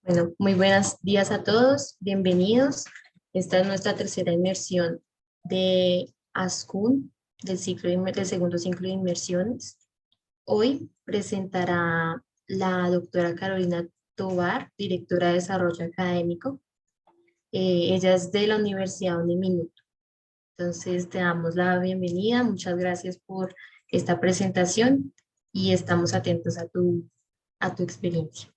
Bueno, muy buenos días a todos, bienvenidos. Esta es nuestra tercera inmersión de ASCUN, del segundo ciclo de inmersiones. Hoy presentará la doctora Carolina Tovar, directora de Desarrollo Académico. Ella es de la Universidad Uniminuto. Entonces, te damos la bienvenida. Muchas gracias por esta presentación y estamos atentos a tu experiencia.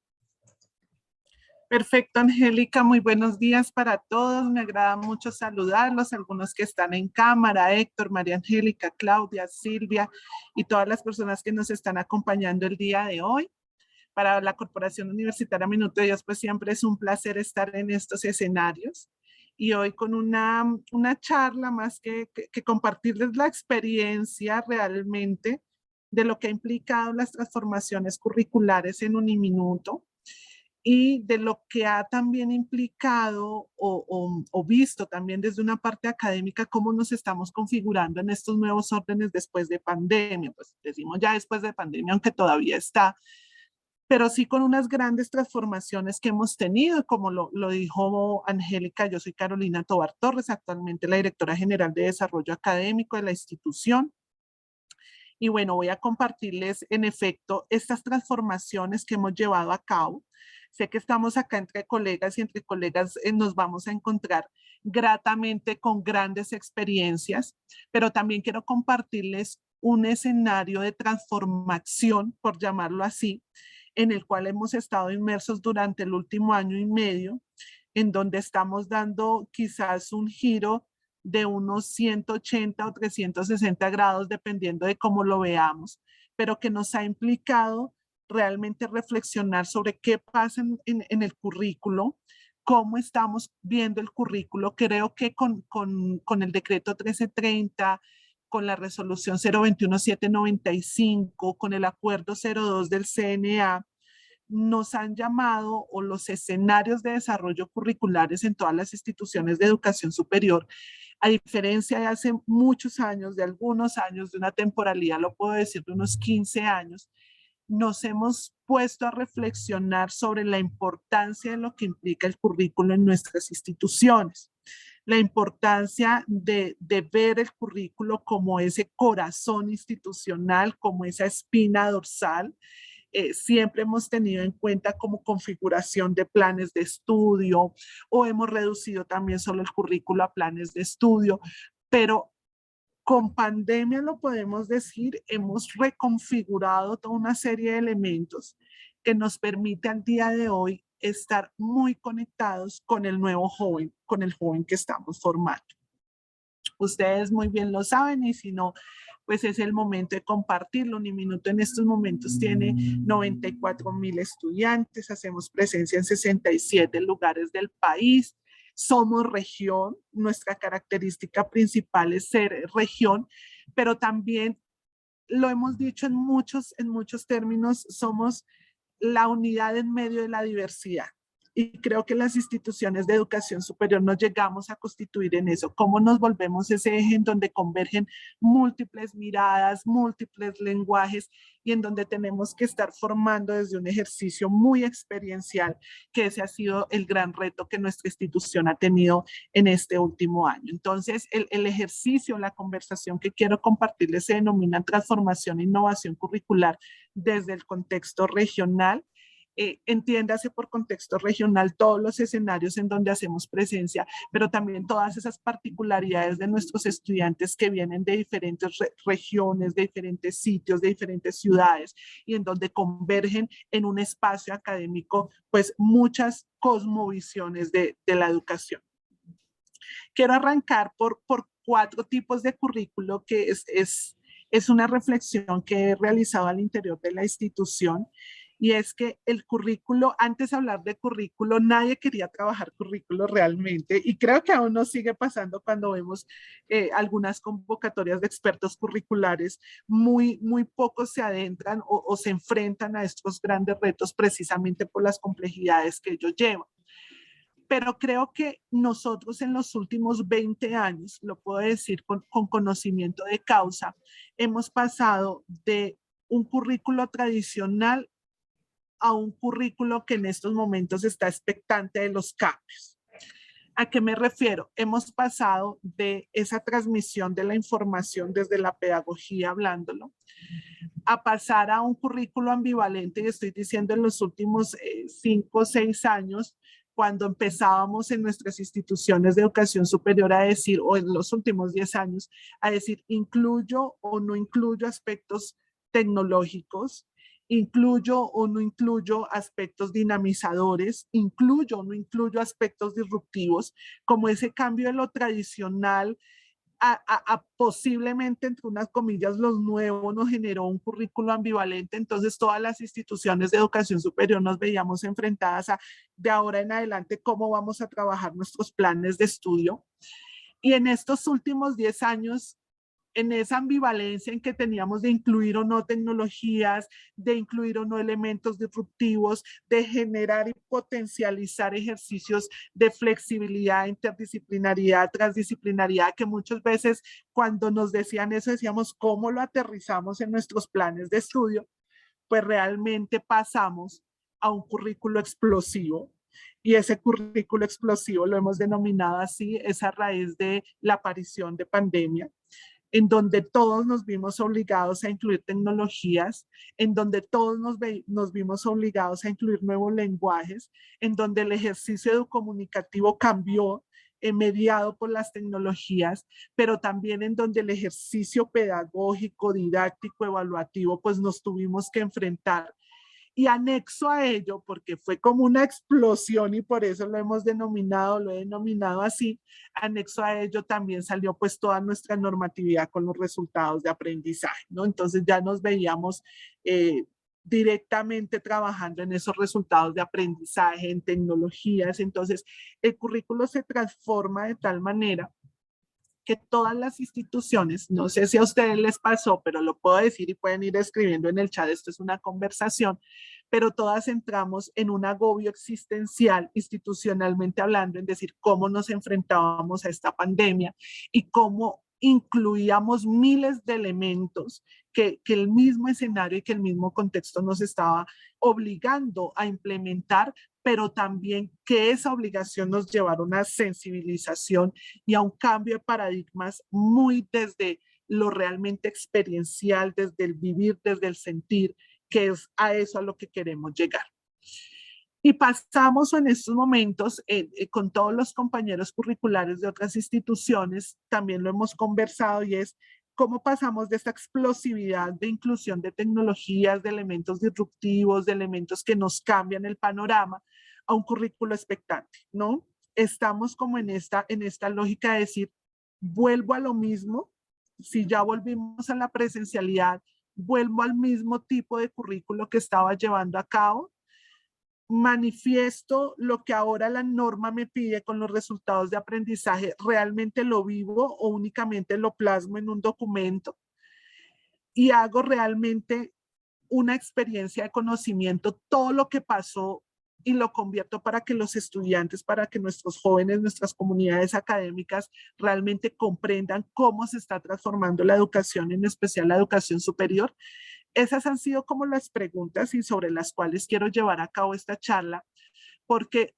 Perfecto, Angélica, muy buenos días para todos. Me agrada mucho saludarlos, algunos que están en cámara, Héctor, María Angélica, Claudia, Silvia y todas las personas que nos están acompañando el día de hoy. Para la Corporación Universitaria Minuto de Dios, pues siempre es un placer estar en estos escenarios. Y hoy con una charla más que compartirles la experiencia realmente de lo que ha implicado las transformaciones curriculares en Uniminuto y de lo que ha también implicado o visto también desde una parte académica, cómo nos estamos configurando en estos nuevos órdenes después de pandemia. Pues decimos ya después de pandemia, aunque todavía está, pero sí con unas grandes transformaciones que hemos tenido, como lo dijo Angélica. Yo soy Carolina Tovar Torres, actualmente la directora general de Desarrollo Académico de la institución. Y bueno, voy a compartirles en efecto estas transformaciones que hemos llevado a cabo. Sé que estamos acá entre colegas y entre colegas nos vamos a encontrar gratamente con grandes experiencias, pero también quiero compartirles un escenario de transformación, por llamarlo así, en el cual hemos estado inmersos durante el último año y medio, en donde estamos dando quizás un giro de unos 180 o 360 grados, dependiendo de cómo lo veamos, pero que nos ha implicado realmente reflexionar sobre qué pasa en el currículo, cómo estamos viendo el currículo. Creo que con el decreto 1330, con la resolución 021-795, con el acuerdo 02 del CNA, nos han llamado, o los escenarios de desarrollo curriculares en todas las instituciones de educación superior, a diferencia de hace muchos años, de algunos años, de una temporalidad, lo puedo decir, de unos 15 años, nos hemos puesto a reflexionar sobre la importancia de lo que implica el currículo en nuestras instituciones, la importancia de ver el currículo como ese corazón institucional, como esa espina dorsal. Siempre hemos tenido en cuenta como configuración de planes de estudio, o hemos reducido también solo el currículo a planes de estudio, pero con pandemia, lo podemos decir, hemos reconfigurado toda una serie de elementos que nos permite al día de hoy estar muy conectados con el nuevo joven, con el joven que estamos formando. Ustedes muy bien lo saben, y si no, pues es el momento de compartirlo. Uniminuto en estos momentos tiene 94,000 estudiantes, hacemos presencia en 67 lugares del país. Somos región, nuestra característica principal es ser región, pero también lo hemos dicho en muchos términos, somos la unidad en medio de la diversidad. Y creo que las instituciones de educación superior nos llegamos a constituir en eso. ¿Cómo nos volvemos ese eje en donde convergen múltiples miradas, múltiples lenguajes, y en donde tenemos que estar formando desde un ejercicio muy experiencial, que ese ha sido el gran reto que nuestra institución ha tenido en este último año? Entonces, el ejercicio, la conversación que quiero compartirles se denomina transformación e innovación curricular desde el contexto regional. Entiéndase por contexto regional todos los escenarios en donde hacemos presencia, pero también todas esas particularidades de nuestros estudiantes que vienen de diferentes regiones, de diferentes sitios, de diferentes ciudades, y en donde convergen en un espacio académico, pues muchas cosmovisiones de la educación. Quiero arrancar por 4 tipos de currículo que es una reflexión que he realizado al interior de la institución. Y es que el currículo, antes de hablar de currículo, nadie quería trabajar currículo realmente, y creo que aún nos sigue pasando cuando vemos algunas convocatorias de expertos curriculares. Muy pocos se adentran o se enfrentan a estos grandes retos precisamente por las complejidades que ellos llevan. Pero creo que nosotros en los últimos 20 años, lo puedo decir con conocimiento de causa, hemos pasado de un currículo tradicional a un currículo que en estos momentos está expectante de los cambios. ¿A qué me refiero? Hemos pasado de esa transmisión de la información desde la pedagogía, hablándolo, a pasar a un currículo ambivalente, y estoy diciendo en los últimos 5 o 6 años, cuando empezábamos en nuestras instituciones de educación superior a decir, o en los últimos 10 años, a decir, incluyo o no incluyo aspectos tecnológicos, incluyo o no incluyo aspectos dinamizadores, incluyo o no incluyo aspectos disruptivos, como ese cambio de lo tradicional a posiblemente, entre unas comillas, los nuevos, nos generó un currículo ambivalente. Entonces todas las instituciones de educación superior nos veíamos enfrentadas a, de ahora en adelante, cómo vamos a trabajar nuestros planes de estudio. Y en estos últimos 10 años, en esa ambivalencia en que teníamos de incluir o no tecnologías, de incluir o no elementos disruptivos, de generar y potencializar ejercicios de flexibilidad, interdisciplinariedad, transdisciplinariedad, que muchas veces cuando nos decían eso decíamos, ¿cómo lo aterrizamos en nuestros planes de estudio? Pues realmente pasamos a un currículo explosivo. Y ese currículo explosivo lo hemos denominado así, es a raíz de la aparición de pandemia, en donde todos nos vimos obligados a incluir tecnologías, en donde todos nos vimos obligados a incluir nuevos lenguajes, en donde el ejercicio educomunicativo cambió mediado por las tecnologías, pero también en donde el ejercicio pedagógico, didáctico, evaluativo, pues nos tuvimos que enfrentar. Y anexo a ello, porque fue como una explosión y por eso lo hemos denominado, lo he denominado así, anexo a ello también salió pues toda nuestra normatividad con los resultados de aprendizaje, ¿no? Entonces ya nos veíamos directamente trabajando en esos resultados de aprendizaje, en tecnologías. Entonces el currículo se transforma de tal manera que todas las instituciones, no sé si a ustedes les pasó, pero lo puedo decir y pueden ir escribiendo en el chat, esto es una conversación, pero todas entramos en un agobio existencial, institucionalmente hablando, en decir cómo nos enfrentábamos a esta pandemia y cómo incluíamos miles de elementos que el mismo escenario y que el mismo contexto nos estaba obligando a implementar, pero también que esa obligación nos llevara a una sensibilización y a un cambio de paradigmas muy desde lo realmente experiencial, desde el vivir, desde el sentir, que es a eso a lo que queremos llegar. Y pasamos en estos momentos con todos los compañeros curriculares de otras instituciones, también lo hemos conversado, y es cómo pasamos de esta explosividad de inclusión de tecnologías, de elementos disruptivos, de elementos que nos cambian el panorama, a un currículo expectante, ¿no? Estamos como en esta lógica de decir, vuelvo a lo mismo, si ya volvimos a la presencialidad, vuelvo al mismo tipo de currículo que estaba llevando a cabo, manifiesto lo que ahora la norma me pide con los resultados de aprendizaje, realmente lo vivo o únicamente lo plasmo en un documento y hago realmente una experiencia de conocimiento, todo lo que pasó, y lo convierto para que los estudiantes, para que nuestros jóvenes, nuestras comunidades académicas realmente comprendan cómo se está transformando la educación, en especial la educación superior. Esas han sido como las preguntas y sobre las cuales quiero llevar a cabo esta charla, porque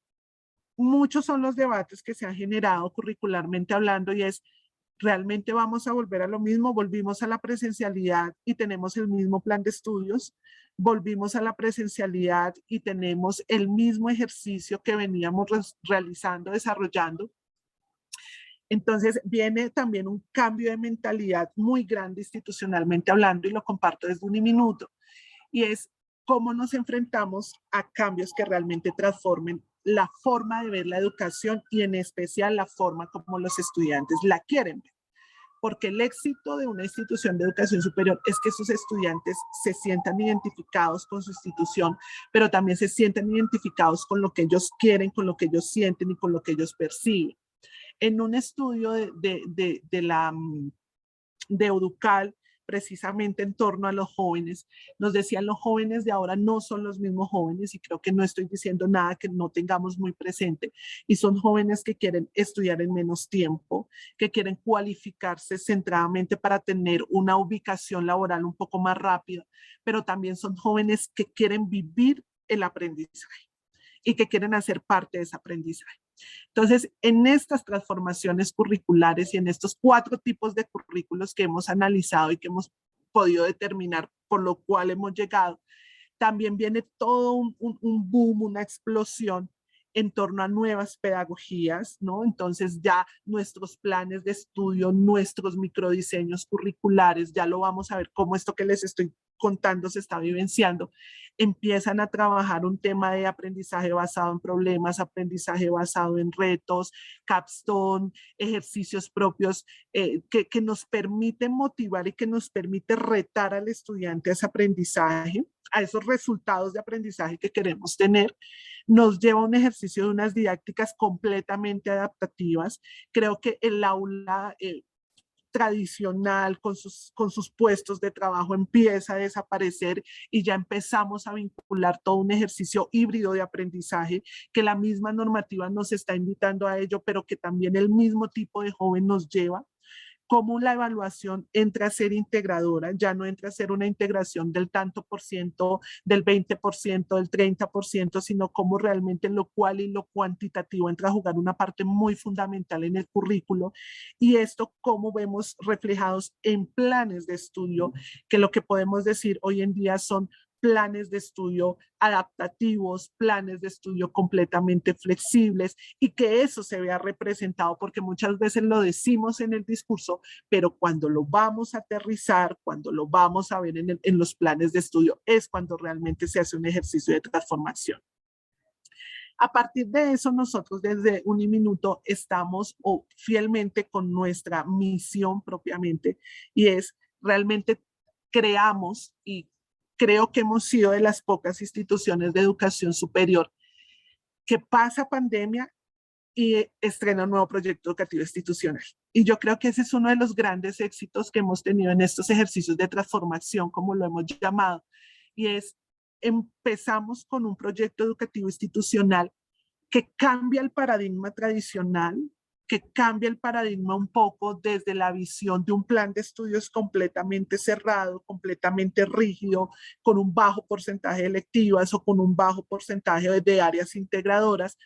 muchos son los debates que se han generado curricularmente hablando, y es, ¿realmente vamos a volver a lo mismo? Volvimos a la presencialidad y tenemos el mismo plan de estudios, volvimos a la presencialidad y tenemos el mismo ejercicio que veníamos realizando, desarrollando. Entonces viene también un cambio de mentalidad muy grande institucionalmente hablando, y lo comparto desde un minuto, y es cómo nos enfrentamos a cambios que realmente transformen la forma de ver la educación y en especial la forma como los estudiantes la quieren ver. Porque el éxito de una institución de educación superior es que sus estudiantes se sientan identificados con su institución, pero también se sientan identificados con lo que ellos quieren, con lo que ellos sienten y con lo que ellos perciben. En un estudio de Educal, precisamente en torno a los jóvenes, nos decían, los jóvenes de ahora no son los mismos jóvenes, y creo que no estoy diciendo nada que no tengamos muy presente, y son jóvenes que quieren estudiar en menos tiempo, que quieren cualificarse centradamente para tener una ubicación laboral un poco más rápida, pero también son jóvenes que quieren vivir el aprendizaje y que quieren hacer parte de ese aprendizaje. Entonces, en estas transformaciones curriculares y en estos 4 tipos de currículos que hemos analizado y que hemos podido determinar por lo cual hemos llegado, también viene todo un boom, una explosión en torno a nuevas pedagogías, ¿no? Entonces ya nuestros planes de estudio, nuestros microdiseños curriculares, ya lo vamos a ver cómo esto que les estoy contando se está vivenciando, empiezan a trabajar un tema de aprendizaje basado en problemas, aprendizaje basado en retos, capstone, ejercicios propios que nos permiten motivar y que nos permite retar al estudiante a ese aprendizaje, a esos resultados de aprendizaje que queremos tener. Nos lleva a un ejercicio de unas didácticas completamente adaptativas. Creo que el aula tradicional con sus puestos de trabajo empieza a desaparecer y ya empezamos a vincular todo un ejercicio híbrido de aprendizaje que la misma normativa nos está invitando a ello, pero que también el mismo tipo de joven nos lleva. Cómo la evaluación entra a ser integradora, ya no entra a ser una integración del tanto por ciento, del 20%, del 30%, sino cómo realmente lo cual y lo cuantitativo entra a jugar una parte muy fundamental en el currículo. Y esto cómo vemos reflejados en planes de estudio, que lo que podemos decir hoy en día son planes de estudio adaptativos, planes de estudio completamente flexibles y que eso se vea representado, porque muchas veces lo decimos en el discurso, pero cuando lo vamos a aterrizar, cuando lo vamos a ver en los planes de estudio, es cuando realmente se hace un ejercicio de transformación. A partir de eso, nosotros desde Uniminuto estamos fielmente con nuestra misión propiamente y es realmente creamos y creo que hemos sido de las pocas instituciones de educación superior que pasa pandemia y estrena un nuevo proyecto educativo institucional. Y yo creo que ese es uno de los grandes éxitos que hemos tenido en estos ejercicios de transformación, como lo hemos llamado, y es empezamos con un proyecto educativo institucional que cambia el paradigma tradicional, que cambia el paradigma un poco desde la visión de un plan de estudios completamente cerrado, completamente rígido, con un bajo porcentaje de electivas o con un bajo porcentaje de áreas integradoras,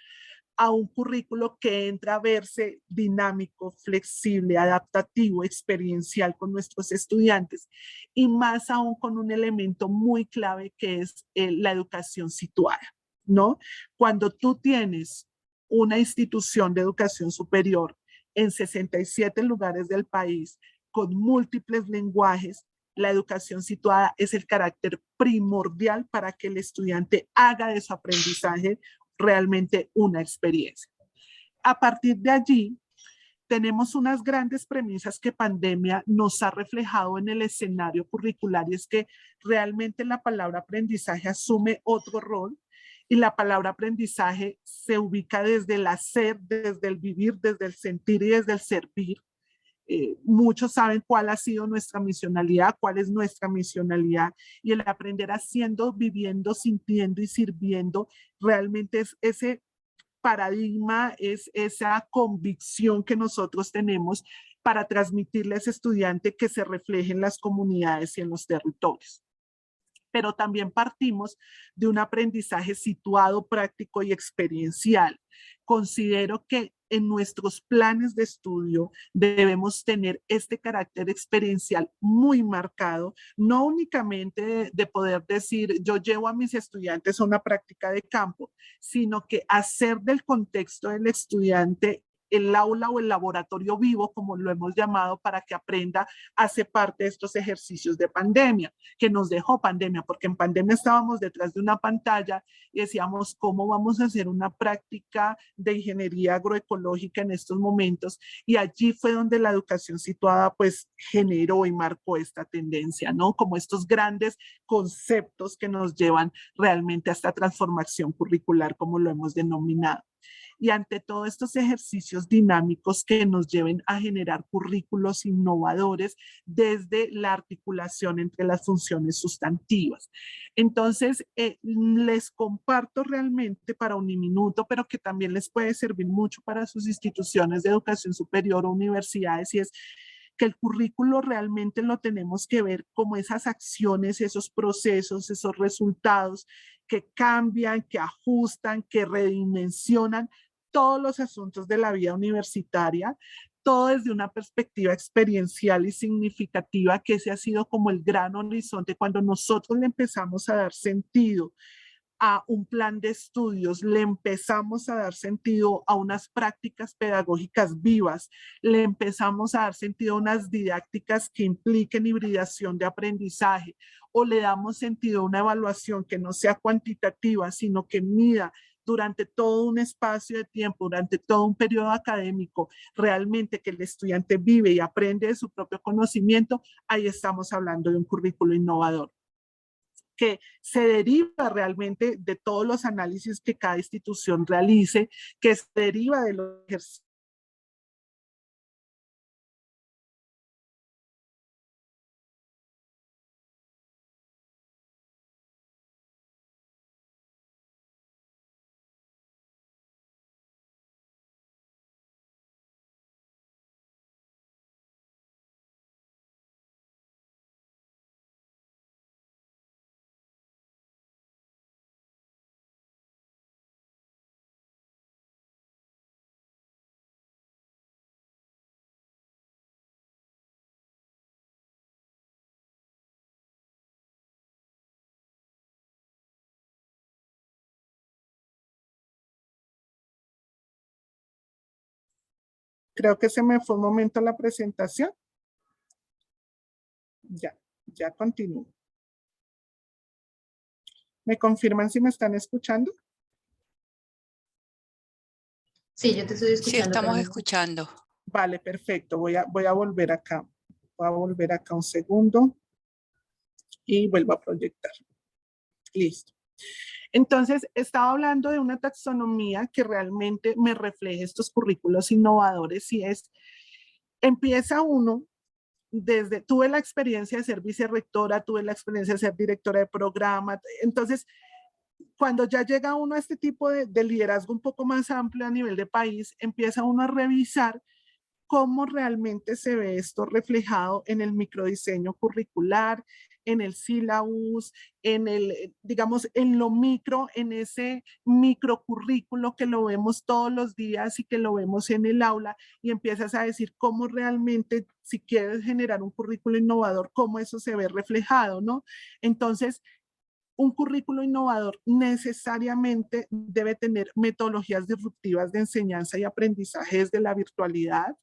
a un currículo que entra a verse dinámico, flexible, adaptativo, experiencial con nuestros estudiantes y más aún con un elemento muy clave que es la educación situada, ¿no? Cuando tú tienes una institución de educación superior en 67 lugares del país con múltiples lenguajes, la educación situada es el carácter primordial para que el estudiante haga de su aprendizaje realmente una experiencia. A partir de allí, tenemos unas grandes premisas que pandemia nos ha reflejado en el escenario curricular y es que realmente la palabra aprendizaje asume otro rol y la palabra aprendizaje se ubica desde el hacer, desde el vivir, desde el sentir y desde el servir. Muchos saben cuál ha sido nuestra misionalidad, cuál es nuestra misionalidad y el aprender haciendo, viviendo, sintiendo y sirviendo realmente es ese paradigma, es esa convicción que nosotros tenemos para transmitirle a ese estudiante que se refleje en las comunidades y en los territorios. Pero también partimos de un aprendizaje situado, práctico y experiencial. Considero que en nuestros planes de estudio debemos tener este carácter experiencial muy marcado, no únicamente de poder decir yo llevo a mis estudiantes a una práctica de campo, sino que hacer del contexto del estudiante el aula o el laboratorio vivo, como lo hemos llamado, para que aprenda, hace parte de estos ejercicios de pandemia, que nos dejó pandemia, porque en pandemia estábamos detrás de una pantalla y decíamos, ¿cómo vamos a hacer una práctica de ingeniería agroecológica en estos momentos? Y allí fue donde la educación situada pues generó y marcó esta tendencia, ¿no? Como estos grandes conceptos que nos llevan realmente a esta transformación curricular, como lo hemos denominado. Y ante todos estos ejercicios dinámicos que nos lleven a generar currículos innovadores desde la articulación entre las funciones sustantivas. Entonces, les comparto realmente para Uniminuto, pero que también les puede servir mucho para sus instituciones de educación superior o universidades, y es que el currículo realmente lo tenemos que ver como esas acciones, esos procesos, esos resultados que cambian, que ajustan, que redimensionan todos los asuntos de la vida universitaria, todo desde una perspectiva experiencial y significativa, que ese ha sido como el gran horizonte cuando nosotros le empezamos a dar sentido a un plan de estudios, le empezamos a dar sentido a unas prácticas pedagógicas vivas, le empezamos a dar sentido a unas didácticas que impliquen hibridación de aprendizaje, o le damos sentido a una evaluación que no sea cuantitativa, sino que mida durante todo un espacio de tiempo, durante todo un periodo académico, realmente que el estudiante vive y aprende de su propio conocimiento, ahí estamos hablando de un currículo innovador que se deriva realmente de todos los análisis que cada institución realice, que se deriva de los ejercicios. Creo que se me fue un momento la presentación. Ya continúo. ¿Me confirman si me están escuchando? Sí, yo te estoy Sí, escuchando. estamos escuchando. Vale, perfecto. Voy a volver acá. Voy a volver acá un segundo y vuelvo a proyectar. Listo. Entonces, estaba hablando de una taxonomía que realmente me refleja estos currículos innovadores y empieza uno tuve la experiencia de ser vicerrectora, tuve la experiencia de ser directora de programa, entonces, cuando ya llega uno a este tipo de liderazgo un poco más amplio a nivel de país, empieza uno a revisar cómo realmente se ve esto reflejado en el microdiseño curricular, en el sílabus, digamos, en lo micro, en ese microcurrículo que lo vemos todos los días y que lo vemos en el aula, y empiezas a decir cómo realmente, si quieres generar un currículo innovador, cómo eso se ve reflejado, ¿no? Entonces, un currículo innovador necesariamente debe tener metodologías disruptivas de enseñanza y aprendizaje desde la virtualidad.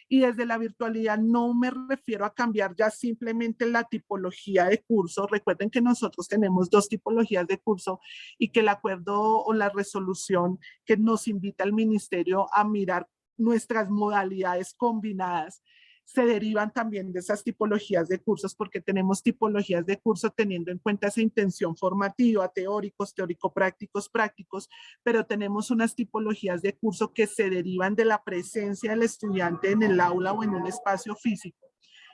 Y desde la virtualidad no me refiero a cambiar ya simplemente la tipología de curso. Recuerden que nosotros tenemos dos tipologías de curso y que el acuerdo o la resolución que nos invita al ministerio a mirar nuestras modalidades combinadas se derivan también de esas tipologías de cursos, porque tenemos tipologías de curso teniendo en cuenta esa intención formativa, teóricos, teórico-prácticos, prácticos, pero tenemos unas tipologías de curso que se derivan de la presencia del estudiante en el aula o en un espacio físico.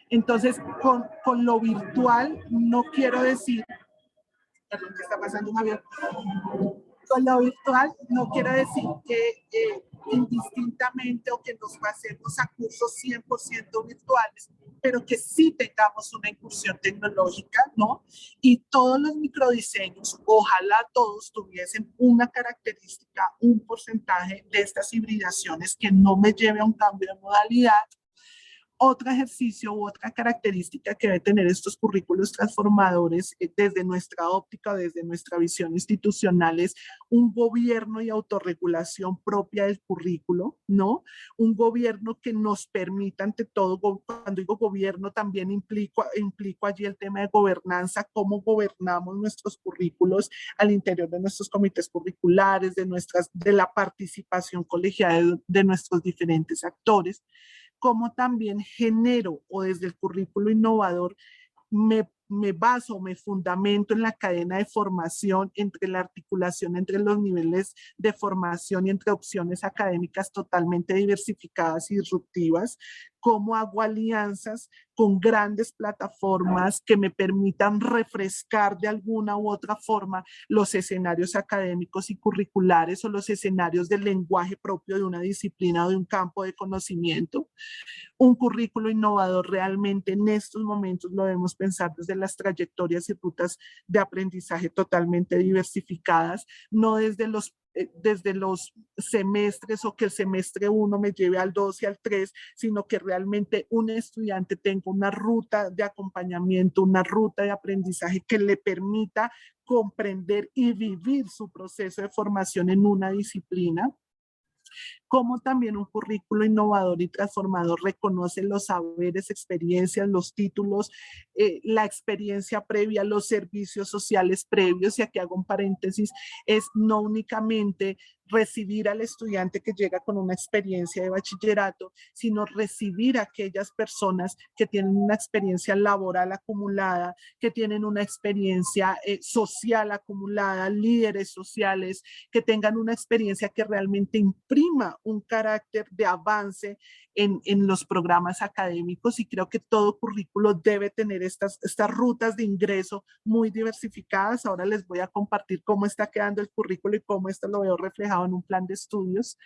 Entonces, con lo virtual, no quiero decir, perdón, ¿qué está pasando, Javier? Con lo virtual no quiero decir que indistintamente o que nos pasemos a cursos 100% virtuales, pero que sí tengamos una incursión tecnológica, ¿no? Y todos los microdiseños, ojalá todos tuviesen una característica, un porcentaje de estas hibridaciones que no me lleve a un cambio de modalidad. Otro ejercicio u otra característica que debe tener estos currículos transformadores desde nuestra óptica, desde nuestra visión institucional, es un gobierno y autorregulación propia del currículo, ¿no? Un gobierno que nos permita, ante todo, cuando digo gobierno también implico allí el tema de gobernanza, cómo gobernamos nuestros currículos al interior de nuestros comités curriculares, de la participación colegiada de nuestros diferentes actores, cómo también genero o desde el currículo innovador me baso, me fundamento en la cadena de formación, entre la articulación entre los niveles de formación y entre opciones académicas totalmente diversificadas y disruptivas, cómo hago alianzas con grandes plataformas que me permitan refrescar de alguna u otra forma los escenarios académicos y curriculares o los escenarios del lenguaje propio de una disciplina o de un campo de conocimiento. Un currículo innovador realmente en estos momentos lo debemos pensar desde las trayectorias y rutas de aprendizaje totalmente diversificadas, no desde los semestres o que el semestre 1 me lleve al 2 y al 3, sino que realmente un estudiante tenga una ruta de acompañamiento, una ruta de aprendizaje que le permita comprender y vivir su proceso de formación en una disciplina. Como también un currículo innovador y transformador reconoce los saberes, experiencias, los títulos, la experiencia previa, los servicios sociales previos, y aquí hago un paréntesis, es no únicamente recibir al estudiante que llega con una experiencia de bachillerato, sino recibir a aquellas personas que tienen una experiencia laboral acumulada, que tienen una experiencia social acumulada, líderes sociales, que tengan una experiencia que realmente imprima un carácter de avance en los programas académicos, y creo que todo currículo debe tener estas rutas de ingreso muy diversificadas. Ahora les voy a compartir cómo está quedando el currículo y cómo esto lo veo reflejado en un plan de estudios.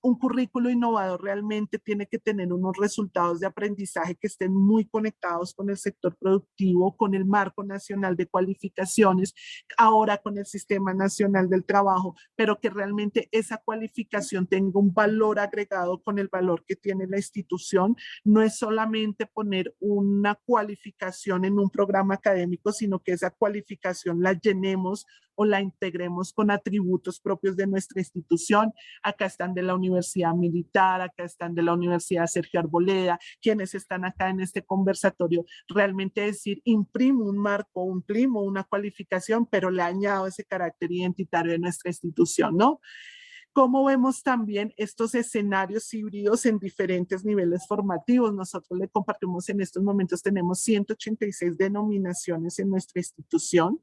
Un currículo innovador realmente tiene que tener unos resultados de aprendizaje que estén muy conectados con el sector productivo, con el marco nacional de cualificaciones, ahora con el Sistema Nacional del Trabajo, pero que realmente esa cualificación tenga un valor agregado con el valor que tiene la institución. No es solamente poner una cualificación en un programa académico, sino que esa cualificación la llenemos o la integremos con atributos propios de nuestra institución. Acá están de la Universidad Militar, acá están de la Universidad Sergio Arboleda, quienes están acá en este conversatorio. Realmente decir, imprimo un marco, imprimo una cualificación, pero le añado ese carácter identitario de nuestra institución, ¿no? Cómo vemos también estos escenarios híbridos en diferentes niveles formativos. Nosotros le compartimos en estos momentos, tenemos 186 denominaciones en nuestra institución,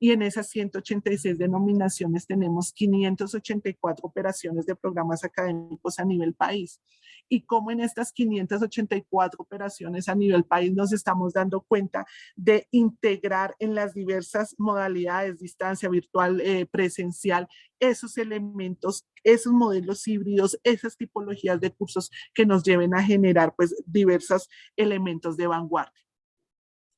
y en esas 186 denominaciones tenemos 584 operaciones de programas académicos a nivel país. Y cómo en estas 584 operaciones a nivel país nos estamos dando cuenta de integrar en las diversas modalidades, distancia, virtual, presencial, esos elementos, esos modelos híbridos, esas tipologías de cursos que nos lleven a generar pues diversos elementos de vanguardia.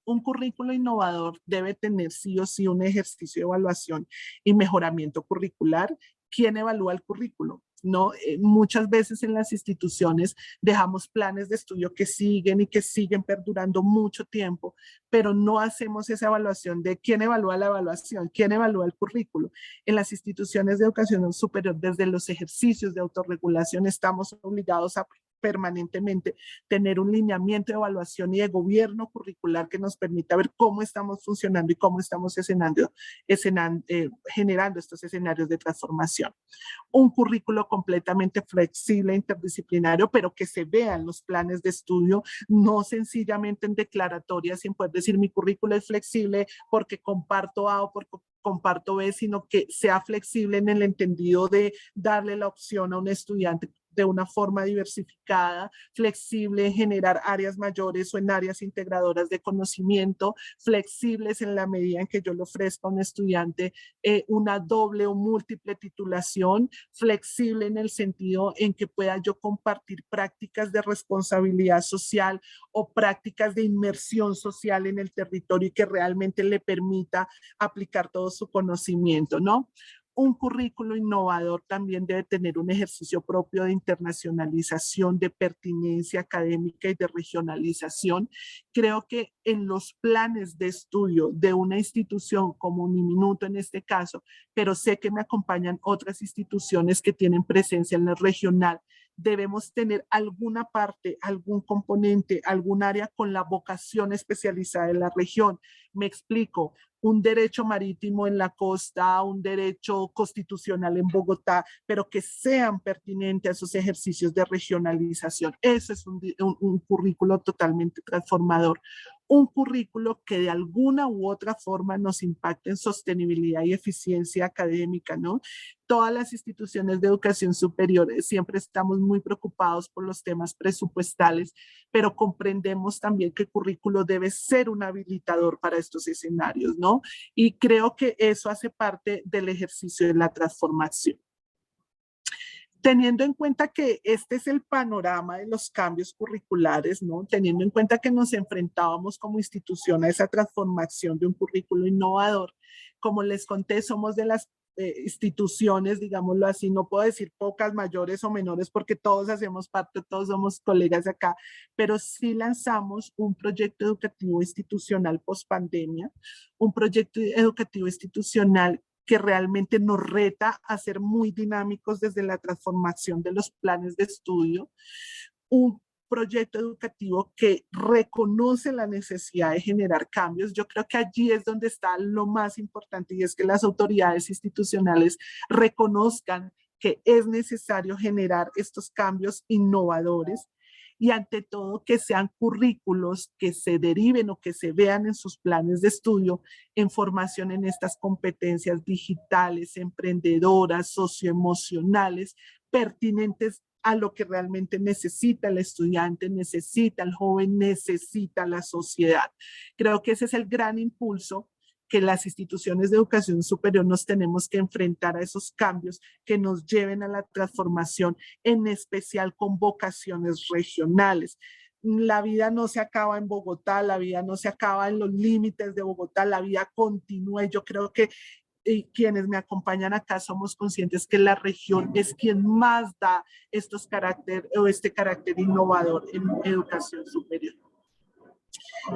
Un currículo innovador debe tener sí o sí un ejercicio de evaluación y mejoramiento curricular. ¿Quién evalúa el currículo? No, muchas veces en las instituciones dejamos planes de estudio que siguen y que siguen perdurando mucho tiempo, pero no hacemos esa evaluación de quién evalúa la evaluación, quién evalúa el currículo. En las instituciones de educación superior, desde los ejercicios de autorregulación, estamos obligados a permanentemente tener un lineamiento de evaluación y de gobierno curricular que nos permita ver cómo estamos funcionando y cómo estamos generando estos escenarios de transformación. Un currículo completamente flexible, interdisciplinario, pero que se vean los planes de estudio, no sencillamente en declaratorias, sin poder decir mi currículo es flexible porque comparto A o porque comparto B, sino que sea flexible en el entendido de darle la opción a un estudiante de una forma diversificada, flexible en generar áreas mayores o en áreas integradoras de conocimiento, flexibles en la medida en que yo le ofrezca a un estudiante una doble o múltiple titulación, flexible en el sentido en que pueda yo compartir prácticas de responsabilidad social o prácticas de inmersión social en el territorio y que realmente le permita aplicar todo su conocimiento, ¿no? Un currículo innovador también debe tener un ejercicio propio de internacionalización, de pertinencia académica y de regionalización. Creo que en los planes de estudio de una institución como Uniminuto en este caso, pero sé que me acompañan otras instituciones que tienen presencia en el regional, debemos tener alguna parte, algún componente, algún área con la vocación especializada en la región. Me explico. Un derecho marítimo en la costa, un derecho constitucional en Bogotá, pero que sean pertinentes a esos ejercicios de regionalización. Ese es un currículo totalmente transformador. Un currículo que de alguna u otra forma nos impacte en sostenibilidad y eficiencia académica, ¿no? Todas las instituciones de educación superior siempre estamos muy preocupados por los temas presupuestales, pero comprendemos también que el currículo debe ser un habilitador para estos escenarios, ¿no? Y creo que eso hace parte del ejercicio de la transformación. Teniendo en cuenta que este es el panorama de los cambios curriculares, ¿no? Teniendo en cuenta que nos enfrentábamos como institución a esa transformación de un currículo innovador, como les conté, somos de las instituciones, digámoslo así, no puedo decir pocas, mayores o menores, porque todos hacemos parte, todos somos colegas de acá, pero sí lanzamos un proyecto educativo institucional post pandemia, un proyecto educativo institucional que realmente nos reta a ser muy dinámicos desde la transformación de los planes de estudio, un proyecto educativo que reconoce la necesidad de generar cambios. Yo creo que allí es donde está lo más importante y es que las autoridades institucionales reconozcan que es necesario generar estos cambios innovadores y ante todo que sean currículos que se deriven o que se vean en sus planes de estudio en formación en estas competencias digitales, emprendedoras, socioemocionales, pertinentes a lo que realmente necesita el estudiante, necesita el joven, necesita la sociedad. Creo que ese es el gran impulso que las instituciones de educación superior nos tenemos que enfrentar a esos cambios que nos lleven a la transformación, en especial con vocaciones regionales. La vida no se acaba en Bogotá, la vida no se acaba en los límites de Bogotá, la vida continúa y yo creo que quienes me acompañan acá somos conscientes que la región es quien más da estos este carácter innovador en educación superior.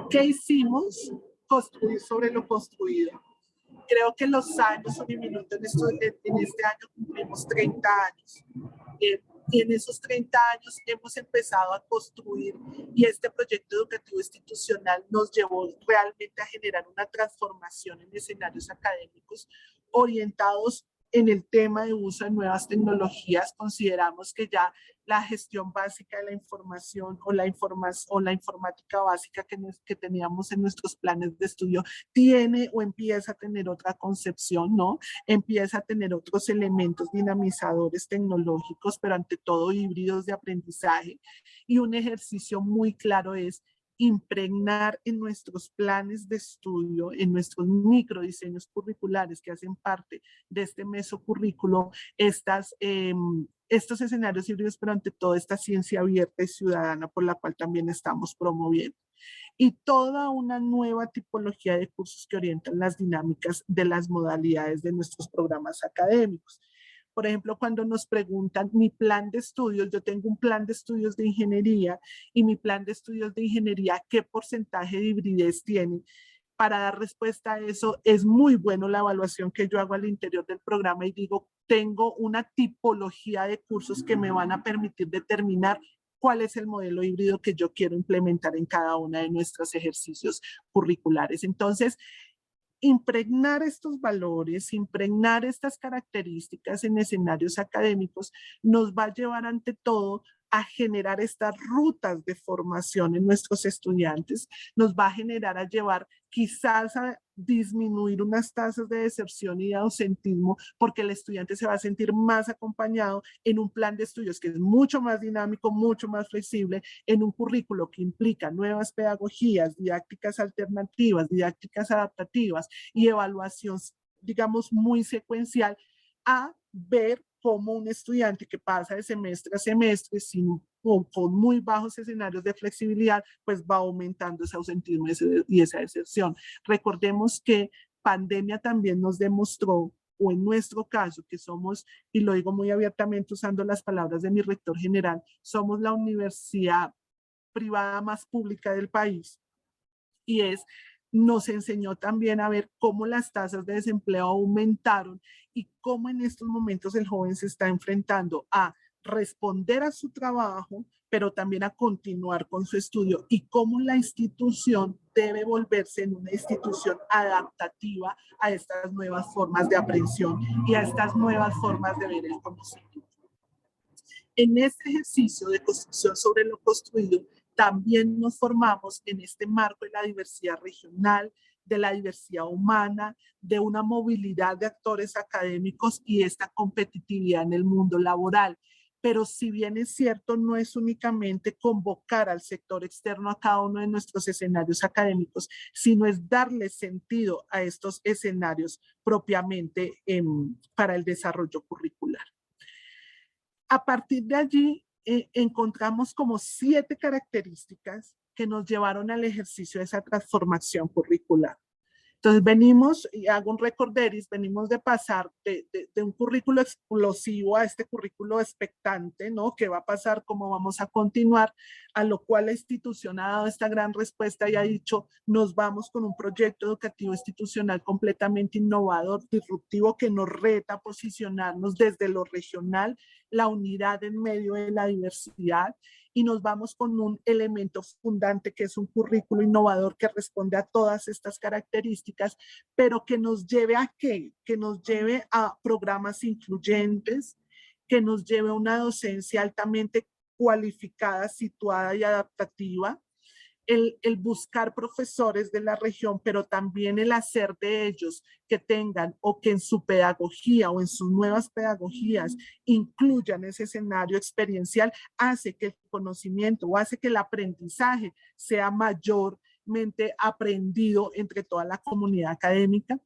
¿Qué hicimos? Construir sobre lo construido. Creo que los años, un minuto, en este año cumplimos 30 años. Y en esos 30 años hemos empezado a construir y este proyecto educativo institucional nos llevó realmente a generar una transformación en escenarios académicos orientados en el tema de uso de nuevas tecnologías. Consideramos que ya la gestión básica de la información o la informática básica que teníamos en nuestros planes de estudio tiene o empieza a tener otra concepción, ¿no? Empieza a tener otros elementos dinamizadores tecnológicos, pero ante todo híbridos de aprendizaje. Y un ejercicio muy claro es impregnar en nuestros planes de estudio, en nuestros microdiseños curriculares que hacen parte de este mesocurrículo, estos escenarios híbridos, pero ante todo esta ciencia abierta y ciudadana por la cual también estamos promoviendo. Y toda una nueva tipología de cursos que orientan las dinámicas de las modalidades de nuestros programas académicos. Por ejemplo, cuando nos preguntan mi plan de estudios, yo tengo un plan de estudios de ingeniería y mi plan de estudios de ingeniería, ¿qué porcentaje de hibridez tiene? Para dar respuesta a eso, es muy bueno la evaluación que yo hago al interior del programa y digo, tengo una tipología de cursos que me van a permitir determinar cuál es el modelo híbrido que yo quiero implementar en cada uno de nuestros ejercicios curriculares. Entonces, impregnar estos valores, impregnar estas características en escenarios académicos nos va a llevar ante todo a generar estas rutas de formación en nuestros estudiantes, nos va a generar a llevar quizás a disminuir unas tasas de deserción y de ausentismo porque el estudiante se va a sentir más acompañado en un plan de estudios que es mucho más dinámico, mucho más flexible, en un currículo que implica nuevas pedagogías, didácticas alternativas, didácticas adaptativas y evaluación, digamos, muy secuencial a ver cómo un estudiante que pasa de semestre a semestre con muy bajos escenarios de flexibilidad, pues va aumentando ese ausentismo y esa deserción. Recordemos que pandemia también nos demostró, o en nuestro caso, que somos, y lo digo muy abiertamente usando las palabras de mi rector general, somos la universidad privada más pública del país. Y nos enseñó también a ver cómo las tasas de desempleo aumentaron y cómo en estos momentos el joven se está enfrentando a responder a su trabajo, pero también a continuar con su estudio y cómo la institución debe volverse en una institución adaptativa a estas nuevas formas de aprehensión y a estas nuevas formas de ver el conocimiento. En este ejercicio de construcción sobre lo construido, también nos formamos en este marco de la diversidad regional, de la diversidad humana, de una movilidad de actores académicos y esta competitividad en el mundo laboral. Pero si bien es cierto, no es únicamente convocar al sector externo a cada uno de nuestros escenarios académicos, sino es darle sentido a estos escenarios propiamente para el desarrollo curricular. A partir de allí, encontramos como 7 características que nos llevaron al ejercicio de esa transformación curricular. Entonces venimos, y hago un recorderis, venimos de pasar de un currículo explosivo a este currículo expectante, ¿no? ¿Qué va a pasar? ¿Cómo vamos a continuar? A lo cual la institución ha dado esta gran respuesta y ha dicho, nos vamos con un proyecto educativo institucional completamente innovador, disruptivo, que nos reta a posicionarnos desde lo regional, la unidad en medio de la diversidad, y nos vamos con un elemento fundante que es un currículo innovador que responde a todas estas características, pero que nos lleve a ¿qué? Que nos lleve a programas incluyentes, que nos lleve a una docencia altamente cualificada, situada y adaptativa, el buscar profesores de la región, pero también el hacer de ellos que tengan o que en su pedagogía o en sus nuevas pedagogías incluyan ese escenario experiencial, hace que el conocimiento o hace que el aprendizaje sea mayormente aprendido entre toda la comunidad académica.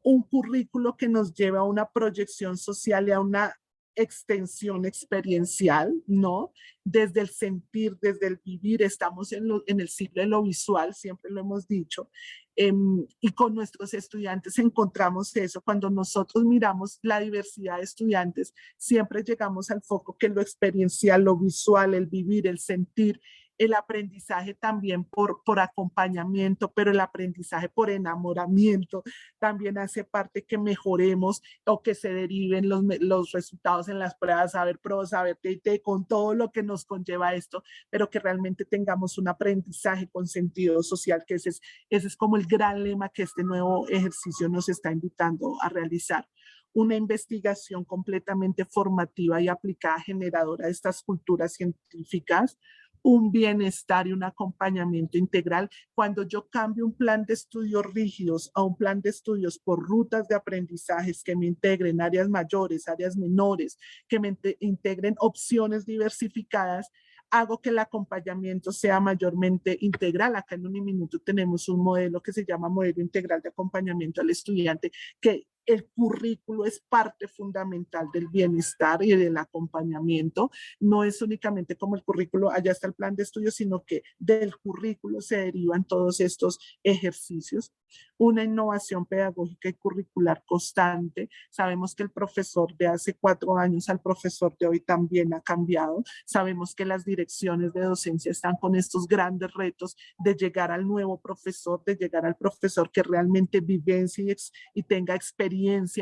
Un currículo que nos lleva a una proyección social y a una extensión experiencial, ¿no? Desde el sentir, desde el vivir, estamos en el siglo de lo visual, siempre lo hemos dicho, y con nuestros estudiantes encontramos eso. Cuando nosotros miramos la diversidad de estudiantes, siempre llegamos al foco que lo experiencial, lo visual, el vivir, el sentir, el aprendizaje también por acompañamiento, pero el aprendizaje por enamoramiento también hace parte que mejoremos o que se deriven los resultados en las pruebas, saber PRO, saber TIT, con todo lo que nos conlleva esto, pero que realmente tengamos un aprendizaje con sentido social, que ese es como el gran lema que este nuevo ejercicio nos está invitando a realizar. Una investigación completamente formativa y aplicada, generadora de estas culturas científicas, un bienestar y un acompañamiento integral. Cuando yo cambio un plan de estudios rígidos a un plan de estudios por rutas de aprendizajes que me integren áreas mayores, áreas menores, que me integren opciones diversificadas, hago que el acompañamiento sea mayormente integral. Acá en Uniminuto tenemos un modelo que se llama modelo integral de acompañamiento al estudiante, que el currículo es parte fundamental del bienestar y del acompañamiento. No es únicamente como el currículo, allá está el plan de estudio, sino que del currículo se derivan todos estos ejercicios. Una innovación pedagógica y curricular constante. Sabemos que el profesor de hace 4 años al profesor de hoy también ha cambiado. Sabemos que las direcciones de docencia están con estos grandes retos de llegar al nuevo profesor, de llegar al profesor que realmente vivencie y tenga experiencia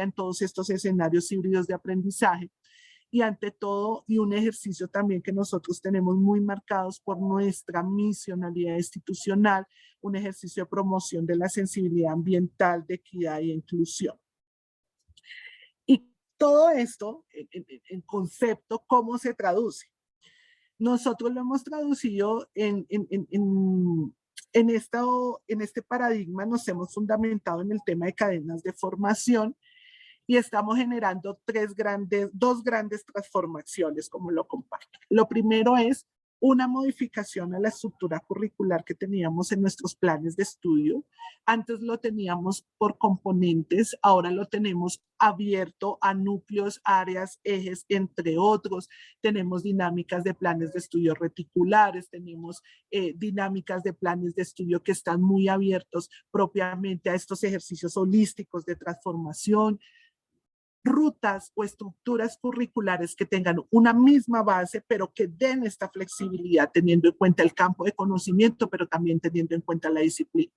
en todos estos escenarios híbridos de aprendizaje. Y ante todo, y un ejercicio también que nosotros tenemos muy marcados por nuestra misionalidad institucional, un ejercicio de promoción de la sensibilidad ambiental, de equidad y inclusión. Y todo esto, en concepto, ¿cómo se traduce? Nosotros lo hemos traducido en este paradigma, nos hemos fundamentado en el tema de cadenas de formación, y estamos generando dos grandes transformaciones, como lo comparto. Lo primero es una modificación a la estructura curricular que teníamos en nuestros planes de estudio. Antes lo teníamos por componentes, ahora lo tenemos abierto a núcleos, áreas, ejes, entre otros. Tenemos dinámicas de planes de estudio reticulares, tenemos dinámicas de planes de estudio que están muy abiertos propiamente a estos ejercicios holísticos de transformación. Rutas o estructuras curriculares que tengan una misma base, pero que den esta flexibilidad teniendo en cuenta el campo de conocimiento, pero también teniendo en cuenta la disciplina.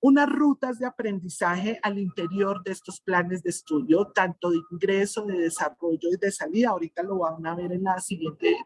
Unas rutas de aprendizaje al interior de estos planes de estudio, tanto de ingreso, de desarrollo y de salida. Ahorita lo van a ver en la siguiente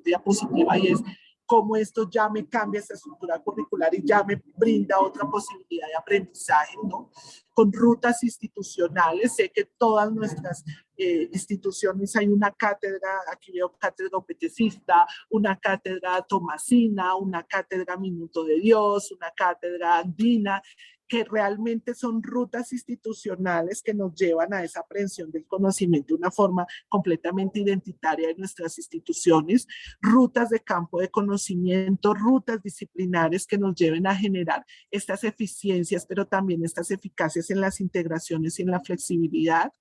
diapositiva, y es cómo esto ya me cambia esa estructura curricular y ya me brinda otra posibilidad de aprendizaje, ¿no? Con rutas institucionales, sé que todas nuestras instituciones hay una cátedra, aquí veo cátedra opetecista, una cátedra tomasina, una cátedra Minuto de Dios, una cátedra andina, que realmente son rutas institucionales que nos llevan a esa aprehensión del conocimiento de una forma completamente identitaria de nuestras instituciones, rutas de campo de conocimiento, rutas disciplinares que nos lleven a generar estas eficiencias, pero también estas eficacias en las integraciones y en la flexibilidad.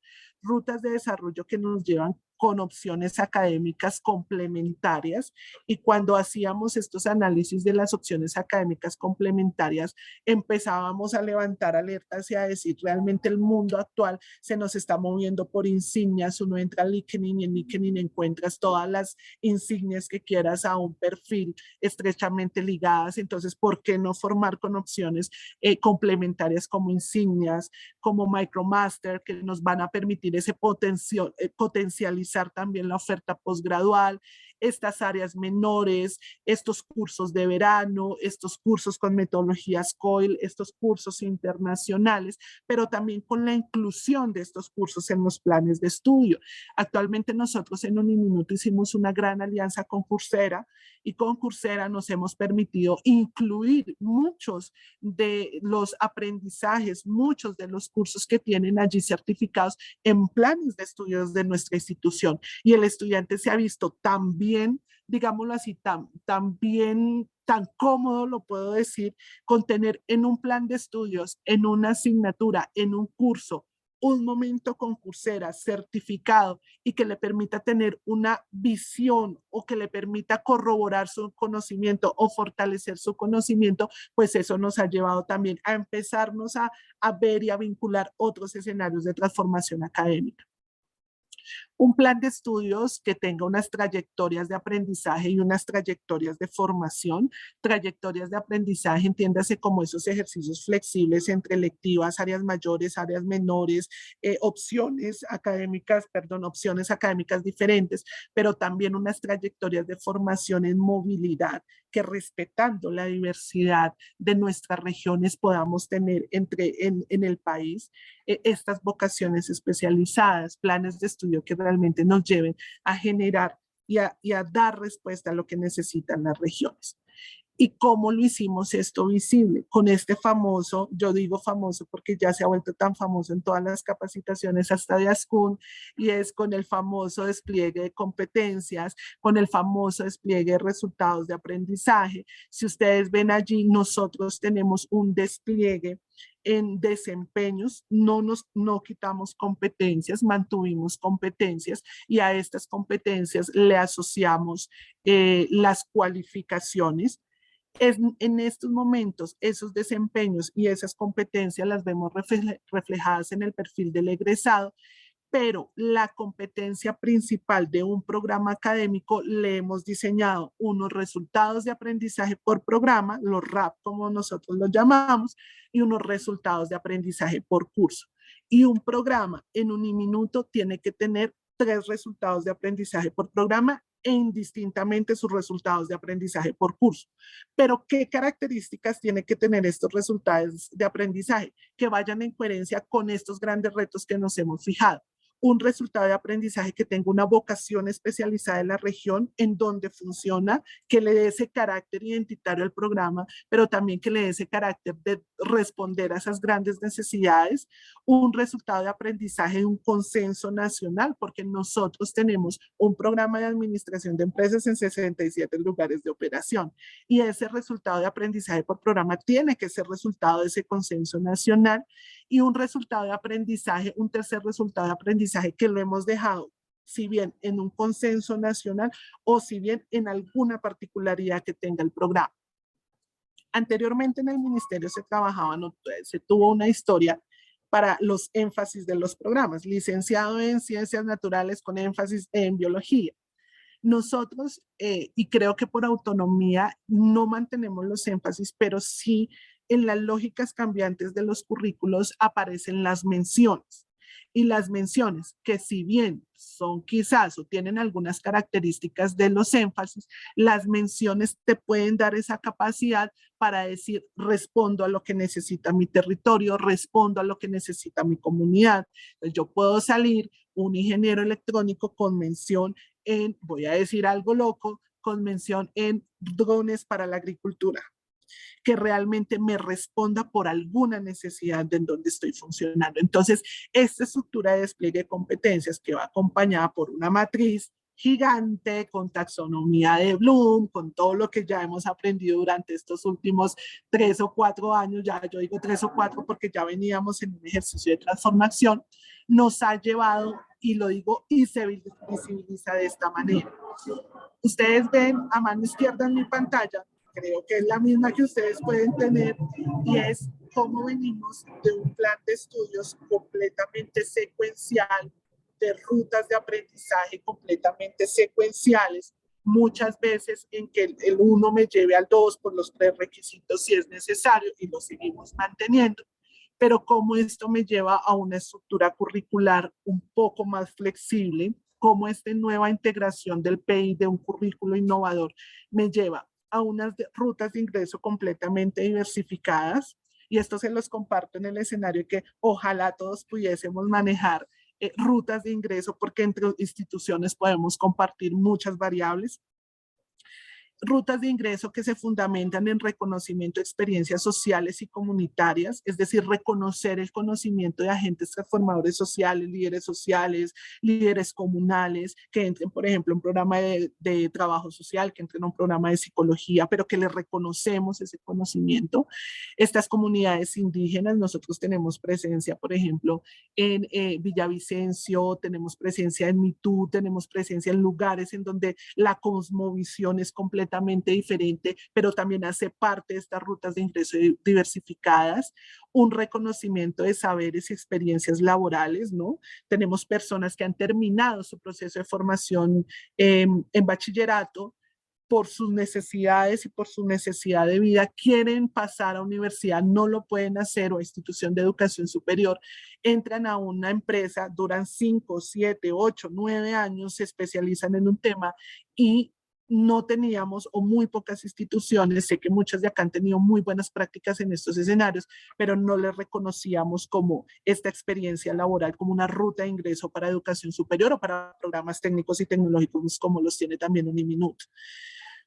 rutas de desarrollo que nos llevan con opciones académicas complementarias, y cuando hacíamos estos análisis de las opciones académicas complementarias empezábamos a levantar alertas y a decir realmente el mundo actual se nos está moviendo por insignias. Uno entra a LinkedIn y en LinkedIn encuentras todas las insignias que quieras a un perfil estrechamente ligadas. Entonces, ¿por qué no formar con opciones complementarias como insignias, como MicroMaster, que nos van a permitir ese potencializar también la oferta posgradual, estas áreas menores, estos cursos de verano, estos cursos con metodologías COIL, estos cursos internacionales, pero también con la inclusión de estos cursos en los planes de estudio? Actualmente nosotros en Uniminuto hicimos una gran alianza con Coursera, y con Coursera nos hemos permitido incluir muchos de los aprendizajes, muchos de los cursos que tienen allí certificados en planes de estudios de nuestra institución. Y el estudiante se ha visto tan bien, digámoslo así, tan bien, tan cómodo, lo puedo decir, con tener en un plan de estudios, en una asignatura, en un curso, un momento con Coursera certificado y que le permita tener una visión o que le permita corroborar su conocimiento o fortalecer su conocimiento, pues eso nos ha llevado también a empezarnos a ver y a vincular otros escenarios de transformación académica. Un plan de estudios que tenga unas trayectorias de aprendizaje y unas trayectorias de formación. Trayectorias de aprendizaje, entiéndase como esos ejercicios flexibles entre lectivas, áreas mayores, áreas menores, opciones académicas diferentes, pero también unas trayectorias de formación en movilidad, que respetando la diversidad de nuestras regiones podamos tener en el país estas vocaciones especializadas, planes de estudio que realmente nos lleven a generar y a dar respuesta a lo que necesitan las regiones. ¿Y cómo lo hicimos esto visible? Con este famoso, yo digo famoso porque ya se ha vuelto tan famoso en todas las capacitaciones hasta de Ascun, y es con el famoso despliegue de competencias, con el famoso despliegue de resultados de aprendizaje. Si ustedes ven allí, nosotros tenemos un despliegue en desempeños, no quitamos competencias, mantuvimos competencias, y a estas competencias le asociamos las cualificaciones. En estos momentos, esos desempeños y esas competencias las vemos reflejadas en el perfil del egresado, pero la competencia principal de un programa académico le hemos diseñado unos resultados de aprendizaje por programa, los RAP como nosotros los llamamos, y unos resultados de aprendizaje por curso. Y un programa en Uniminuto tiene que tener 3 resultados de aprendizaje por programa e indistintamente sus resultados de aprendizaje por curso. Pero ¿qué características tienen que tener estos resultados de aprendizaje? Que vayan en coherencia con estos grandes retos que nos hemos fijado. Un resultado de aprendizaje que tenga una vocación especializada en la región en donde funciona, que le dé ese carácter identitario al programa, pero también que le dé ese carácter de responder a esas grandes necesidades. Un resultado de aprendizaje de un consenso nacional, porque nosotros tenemos un programa de administración de empresas en 67 lugares de operación, y ese resultado de aprendizaje por programa tiene que ser resultado de ese consenso nacional. Y un resultado de aprendizaje, un tercer resultado de aprendizaje que lo hemos dejado, si bien en un consenso nacional o si bien en alguna particularidad que tenga el programa. Anteriormente en el ministerio se tuvo una historia para los énfasis de los programas: licenciado en ciencias naturales con énfasis en biología. Nosotros, y creo que por autonomía, no mantenemos los énfasis, pero sí en las lógicas cambiantes de los currículos aparecen las menciones. Y las menciones, que si bien son quizás o tienen algunas características de los énfasis, las menciones te pueden dar esa capacidad para decir: respondo a lo que necesita mi territorio, respondo a lo que necesita mi comunidad. Entonces, yo puedo salir un ingeniero electrónico con mención en, voy a decir algo loco, con mención en drones para la agricultura, que realmente me responda por alguna necesidad de en donde estoy funcionando. Entonces, esta estructura de despliegue de competencias, que va acompañada por una matriz gigante, con taxonomía de Bloom, con todo lo que ya hemos aprendido durante estos últimos 3 o 4 años, ya yo digo 3 o 4 porque ya veníamos en un ejercicio de transformación, nos ha llevado, y lo digo, y se visibiliza de esta manera. Ustedes ven a mano izquierda en mi pantalla, creo que es la misma que ustedes pueden tener, y es cómo venimos de un plan de estudios completamente secuencial, de rutas de aprendizaje completamente secuenciales, muchas veces en que el 1 me lleve al 2 por los prerequisitos si es necesario, y lo seguimos manteniendo, pero cómo esto me lleva a una estructura curricular un poco más flexible, cómo esta nueva integración del PI de un currículo innovador me lleva a unas rutas de ingreso completamente diversificadas, y esto se los comparto en el escenario que ojalá todos pudiésemos manejar rutas de ingreso, porque entre instituciones podemos compartir muchas variables. Rutas de ingreso que se fundamentan en reconocimiento de experiencias sociales y comunitarias, es decir, reconocer el conocimiento de agentes transformadores sociales, líderes comunales, que entren, por ejemplo, en un programa de trabajo social, que entren en un programa de psicología, pero que les reconocemos ese conocimiento. Estas comunidades indígenas, nosotros tenemos presencia, por ejemplo, en Villavicencio, tenemos presencia en Mitú, tenemos presencia en lugares en donde la cosmovisión es completamente diferente, pero también hace parte de estas rutas de ingreso diversificadas, un reconocimiento de saberes y experiencias laborales, ¿no? Tenemos personas que han terminado su proceso de formación en bachillerato, por sus necesidades y por su necesidad de vida, quieren pasar a universidad, no lo pueden hacer, o a institución de educación superior, entran a una empresa, duran 5, 7, 8, 9 años, se especializan en un tema, y no teníamos, o muy pocas instituciones, sé que muchas de acá han tenido muy buenas prácticas en estos escenarios, pero no les reconocíamos como esta experiencia laboral, como una ruta de ingreso para educación superior o para programas técnicos y tecnológicos como los tiene también Uniminuto.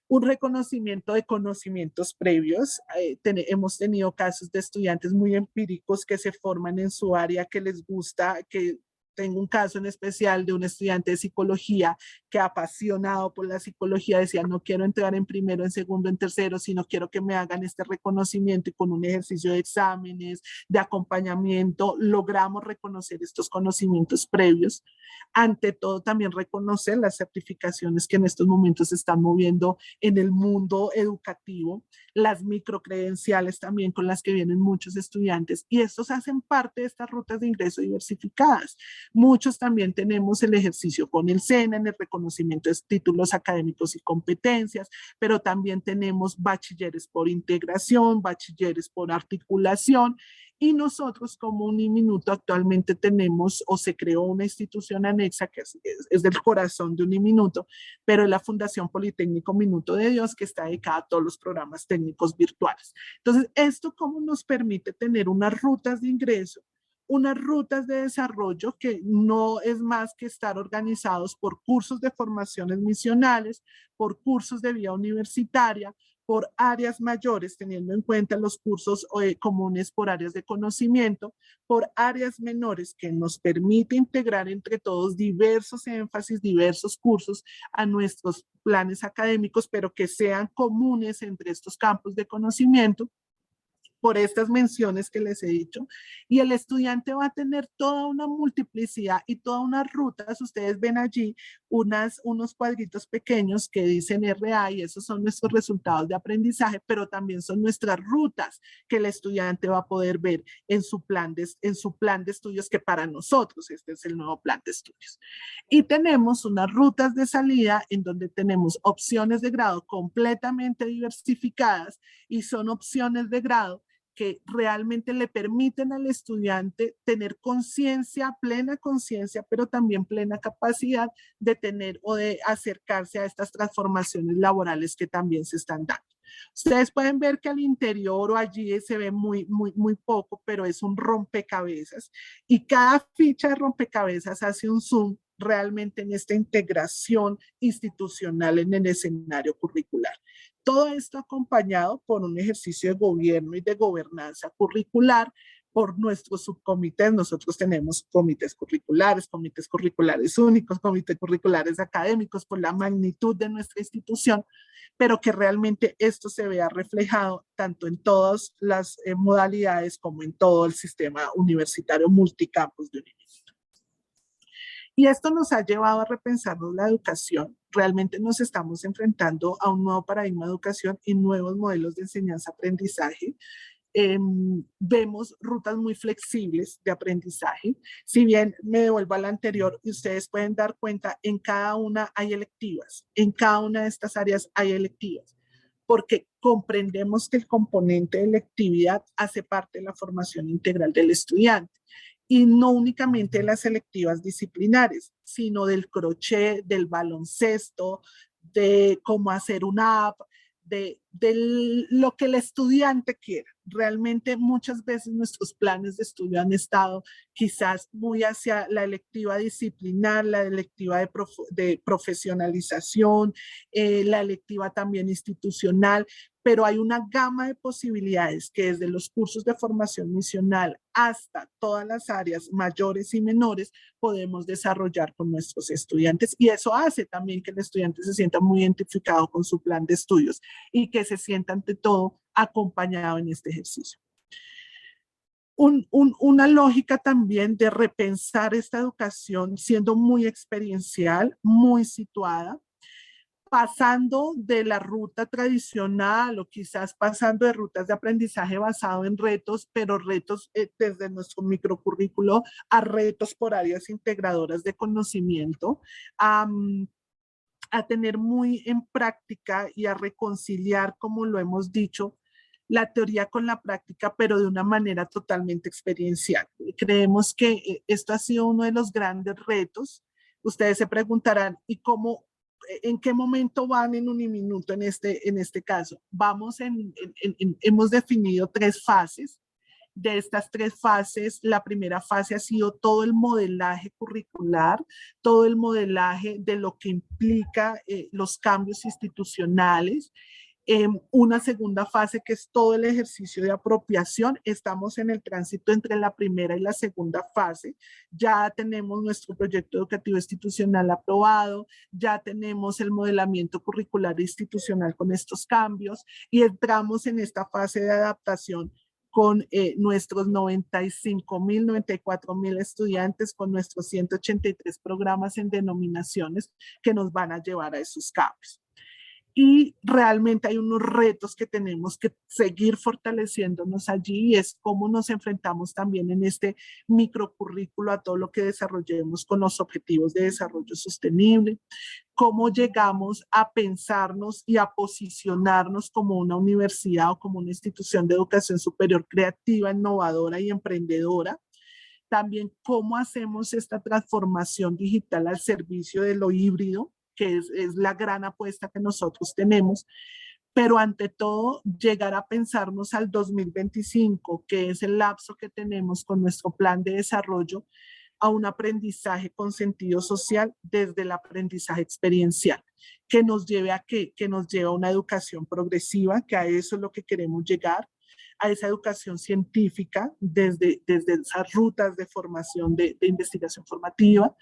Un reconocimiento de conocimientos previos. Hemos tenido casos de estudiantes muy empíricos que se forman en su área, que les gusta, que tengo un caso en especial de un estudiante de psicología que apasionado por la psicología decía, no quiero entrar en primero, en segundo, en tercero, sino quiero que me hagan este reconocimiento, y con un ejercicio de exámenes, de acompañamiento, logramos reconocer estos conocimientos previos. Ante todo, también reconocer las certificaciones que en estos momentos se están moviendo en el mundo educativo, las microcredenciales también con las que vienen muchos estudiantes, y estos hacen parte de estas rutas de ingreso diversificadas. Muchos también tenemos el ejercicio con el SENA en el reconocimiento de títulos académicos y competencias, pero también tenemos bachilleres por integración, bachilleres por articulación, y nosotros como Uniminuto actualmente tenemos, o se creó una institución anexa que es del corazón de Uniminuto, pero es la Fundación Politécnico Minuto de Dios, que está dedicada a todos los programas técnicos virtuales. Entonces, ¿esto cómo nos permite tener unas rutas de ingreso, unas rutas de desarrollo que no es más que estar organizados por cursos de formaciones misionales, por cursos de vía universitaria, por áreas mayores, teniendo en cuenta los cursos comunes por áreas de conocimiento, por áreas menores que nos permite integrar entre todos diversos énfasis, diversos cursos a nuestros planes académicos, pero que sean comunes entre estos campos de conocimiento, por estas menciones que les he dicho, y el estudiante va a tener toda una multiplicidad y todas unas rutas. Ustedes ven allí unos cuadritos pequeños que dicen RA, y esos son nuestros resultados de aprendizaje, pero también son nuestras rutas que el estudiante va a poder ver en su plan de estudios, que para nosotros este es el nuevo plan de estudios. Y tenemos unas rutas de salida en donde tenemos opciones de grado completamente diversificadas, y son opciones de grado que realmente le permiten al estudiante tener conciencia, plena conciencia, pero también plena capacidad de tener o de acercarse a estas transformaciones laborales que también se están dando. Ustedes pueden ver que al interior o allí se ve muy poco, pero es un rompecabezas, y cada ficha de rompecabezas hace un zoom realmente en esta integración institucional en el escenario curricular. Todo esto acompañado por un ejercicio de gobierno y de gobernanza curricular, por nuestros subcomités. Nosotros tenemos comités curriculares únicos, comités curriculares académicos, por la magnitud de nuestra institución, pero que realmente esto se vea reflejado tanto en todas las modalidades como en todo el sistema universitario multicampus de Univision. Y esto nos ha llevado a repensarnos la educación. Realmente nos estamos enfrentando a un nuevo paradigma de educación y nuevos modelos de enseñanza-aprendizaje. Vemos rutas muy flexibles de aprendizaje. Si bien me devuelvo a la anterior, y ustedes pueden dar cuenta, en cada una hay electivas, en cada una de estas áreas hay electivas, porque comprendemos que el componente de electividad hace parte de la formación integral del estudiante. Y no únicamente de las selectivas disciplinares, sino del crochet, del baloncesto, de cómo hacer una app, de lo que el estudiante quiera. Realmente muchas veces nuestros planes de estudio han estado quizás muy hacia la electiva disciplinar, la electiva de profesionalización, la electiva también institucional, pero hay una gama de posibilidades que desde los cursos de formación misional hasta todas las áreas mayores y menores podemos desarrollar con nuestros estudiantes, y eso hace también que el estudiante se sienta muy identificado con su plan de estudios y que se sienta ante todo acompañado en este ejercicio. Una lógica también de repensar esta educación siendo muy experiencial, muy situada, pasando de la ruta tradicional o quizás pasando de rutas de aprendizaje basado en retos, pero retos desde nuestro microcurrículo a retos por áreas integradoras de conocimiento, a tener muy en práctica y a reconciliar, como lo hemos dicho, la teoría con la práctica, pero de una manera totalmente experiencial. Creemos que esto ha sido uno de los grandes retos. Ustedes se preguntarán, ¿y cómo, en qué momento van en Uniminuto en este caso? Hemos definido 3 fases. De estas 3 fases, la primera fase ha sido todo el modelaje curricular, todo el modelaje de lo que implica los cambios institucionales. Una segunda fase que es todo el ejercicio de apropiación. Estamos en el tránsito entre la primera y la segunda fase. Ya tenemos nuestro proyecto educativo institucional aprobado, ya tenemos el modelamiento curricular institucional con estos cambios y entramos en esta fase de adaptación con nuestros 95,000, 94,000 estudiantes, con nuestros 183 programas en denominaciones que nos van a llevar a esos cambios. Y realmente hay unos retos que tenemos que seguir fortaleciéndonos allí, y es cómo nos enfrentamos también en este microcurrículo a todo lo que desarrollemos con los objetivos de desarrollo sostenible, cómo llegamos a pensarnos y a posicionarnos como una universidad o como una institución de educación superior creativa, innovadora y emprendedora. También cómo hacemos esta transformación digital al servicio de lo híbrido, que es la gran apuesta que nosotros tenemos, pero ante todo llegar a pensarnos al 2025, que es el lapso que tenemos con nuestro plan de desarrollo, a un aprendizaje con sentido social desde el aprendizaje experiencial, que nos lleve a qué, que nos lleve a una educación progresiva, que a eso es lo que queremos llegar, a esa educación científica desde esas rutas de formación de investigación formativa,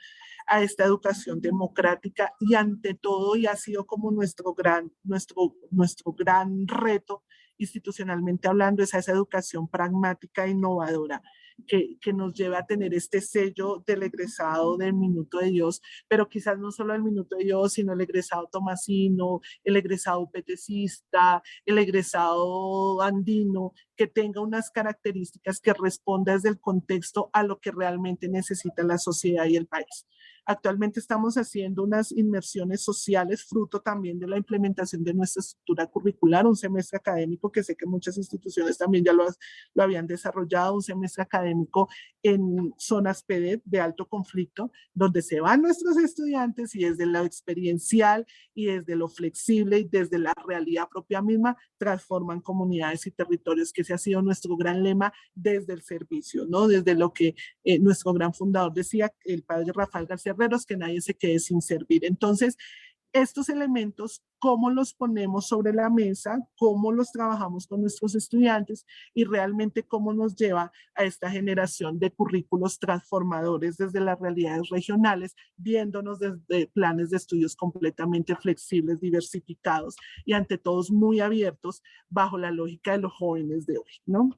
a esta educación democrática y ante todo, y ha sido como nuestro gran reto institucionalmente hablando, es a esa educación pragmática e innovadora que nos lleve a tener este sello del egresado del Minuto de Dios, pero quizás no solo el Minuto de Dios, sino el egresado tomasino, el egresado petecista, el egresado andino, que tenga unas características que responda desde el contexto a lo que realmente necesita la sociedad y el país. Actualmente estamos haciendo unas inmersiones sociales, fruto también de la implementación de nuestra estructura curricular, un semestre académico que sé que muchas instituciones también ya lo habían desarrollado, un semestre académico en zonas PD de alto conflicto, donde se van nuestros estudiantes y desde lo experiencial y desde lo flexible y desde la realidad propia misma, transforman comunidades y territorios, que ese ha sido nuestro gran lema desde el servicio, ¿no? Desde lo que nuestro gran fundador decía, el padre Rafael García Herreros, que nadie se quede sin servir. Entonces, estos elementos, cómo los ponemos sobre la mesa, cómo los trabajamos con nuestros estudiantes y realmente cómo nos lleva a esta generación de currículos transformadores desde las realidades regionales, viéndonos desde planes de estudios completamente flexibles, diversificados y ante todos muy abiertos bajo la lógica de los jóvenes de hoy, ¿no?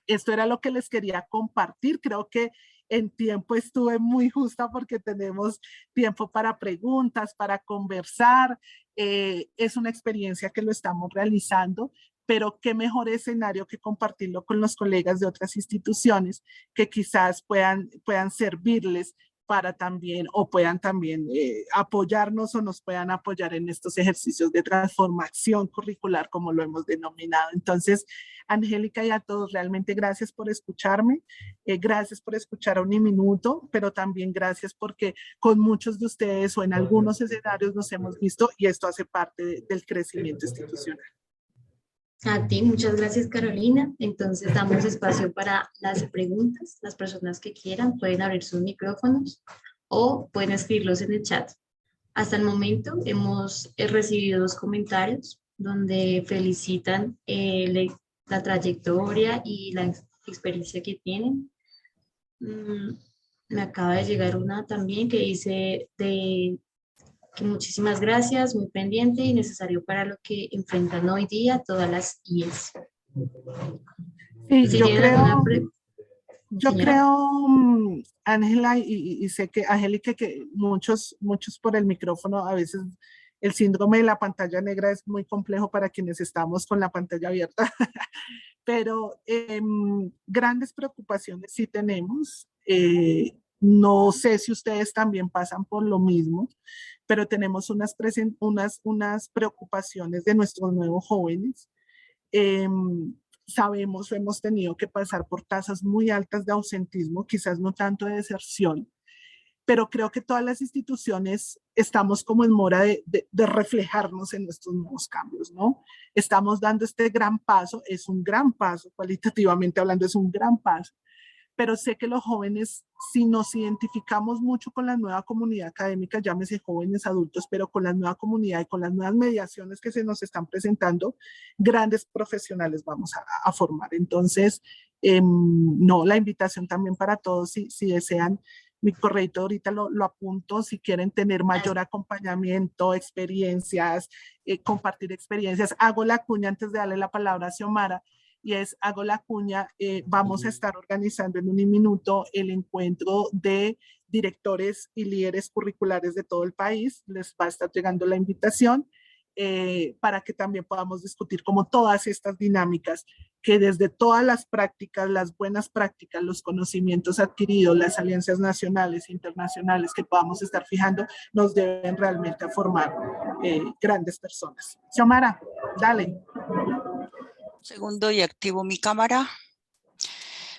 Esto era lo que les quería compartir. Creo que en tiempo estuve muy justa porque tenemos tiempo para preguntas, para conversar. Es una experiencia que lo estamos realizando, pero qué mejor escenario que compartirlo con los colegas de otras instituciones que quizás puedan servirles para también o puedan también apoyarnos o nos puedan apoyar en estos ejercicios de transformación curricular, como lo hemos denominado. Entonces, Angélica y a todos, realmente gracias por escucharme, gracias por escuchar a Uniminuto, pero también gracias porque con muchos de ustedes o en algunos escenarios nos hemos visto y esto hace parte del crecimiento institucional. A ti, muchas gracias Carolina. Entonces damos espacio para las preguntas. Las personas que quieran pueden abrir sus micrófonos o pueden escribirlos en el chat. Hasta el momento hemos recibido 2 comentarios donde felicitan la trayectoria y la experiencia que tienen. Me acaba de llegar una también que dice que muchísimas gracias, muy pendiente y necesario para lo que enfrentan hoy día todas las IES. Sí, Si yo tienen alguna creo, Ángela, y sé que Angélica, que muchos por el micrófono, a veces el síndrome de la pantalla negra es muy complejo para quienes estamos con la pantalla abierta, pero grandes preocupaciones sí tenemos. No sé si ustedes también pasan por lo mismo, pero tenemos unas preocupaciones de nuestros nuevos jóvenes. Sabemos o hemos tenido que pasar por tasas muy altas de ausentismo, quizás no tanto de deserción, pero creo que todas las instituciones estamos como en mora de reflejarnos en estos nuevos cambios, ¿no? Estamos dando este gran paso, es un gran paso, cualitativamente hablando, es un gran paso, pero sé que los jóvenes, si nos identificamos mucho con la nueva comunidad académica, llámese jóvenes, adultos, pero con la nueva comunidad y con las nuevas mediaciones que se nos están presentando, grandes profesionales vamos a formar. Entonces, no, la invitación también para todos, si desean, mi correo ahorita lo apunto, si quieren tener mayor acompañamiento, experiencias, compartir experiencias. Hago la cuña antes de darle la palabra a Xiomara, y hago la cuña, vamos a estar organizando en un minuto el encuentro de directores y líderes curriculares de todo el país. Les va a estar llegando la invitación para que también podamos discutir como todas estas dinámicas que desde todas las prácticas, las buenas prácticas, los conocimientos adquiridos, las alianzas nacionales e internacionales que podamos estar fijando, nos deben realmente formar grandes personas. Xiomara, dale. Segundo, y activo mi cámara.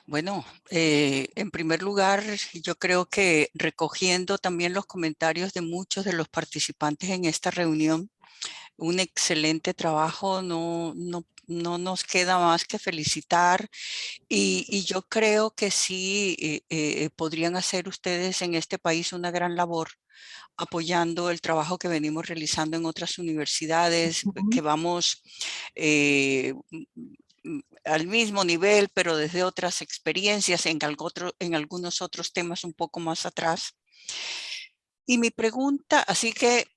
Bueno, en primer lugar, yo creo que recogiendo también los comentarios de muchos de los participantes en esta reunión, un excelente trabajo, no nos queda más que felicitar y yo creo que sí podrían hacer ustedes en este país una gran labor apoyando el trabajo que venimos realizando en otras universidades, que vamos al mismo nivel, pero desde otras experiencias, en algunos otros temas un poco más atrás. Y mi pregunta, así que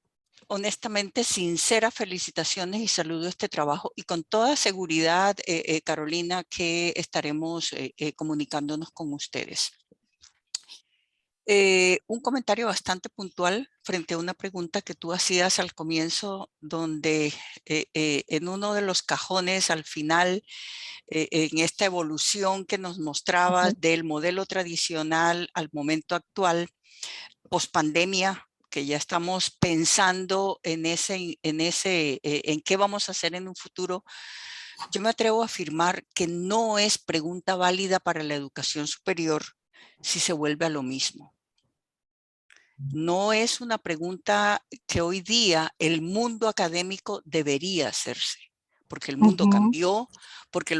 honestamente, sinceras felicitaciones y saludo este trabajo y con toda seguridad, Carolina, que estaremos comunicándonos con ustedes. Un comentario bastante puntual frente a una pregunta que tú hacías al comienzo, donde en uno de los cajones al final, en esta evolución que nos mostrabas del modelo tradicional al momento actual, pospandemia, que ya estamos pensando en qué vamos a hacer en un futuro, yo me atrevo a afirmar que no es pregunta válida para la educación superior si se vuelve a lo mismo. No es una pregunta que hoy día el mundo académico debería hacerse, porque el mundo Ujú. cambió, porque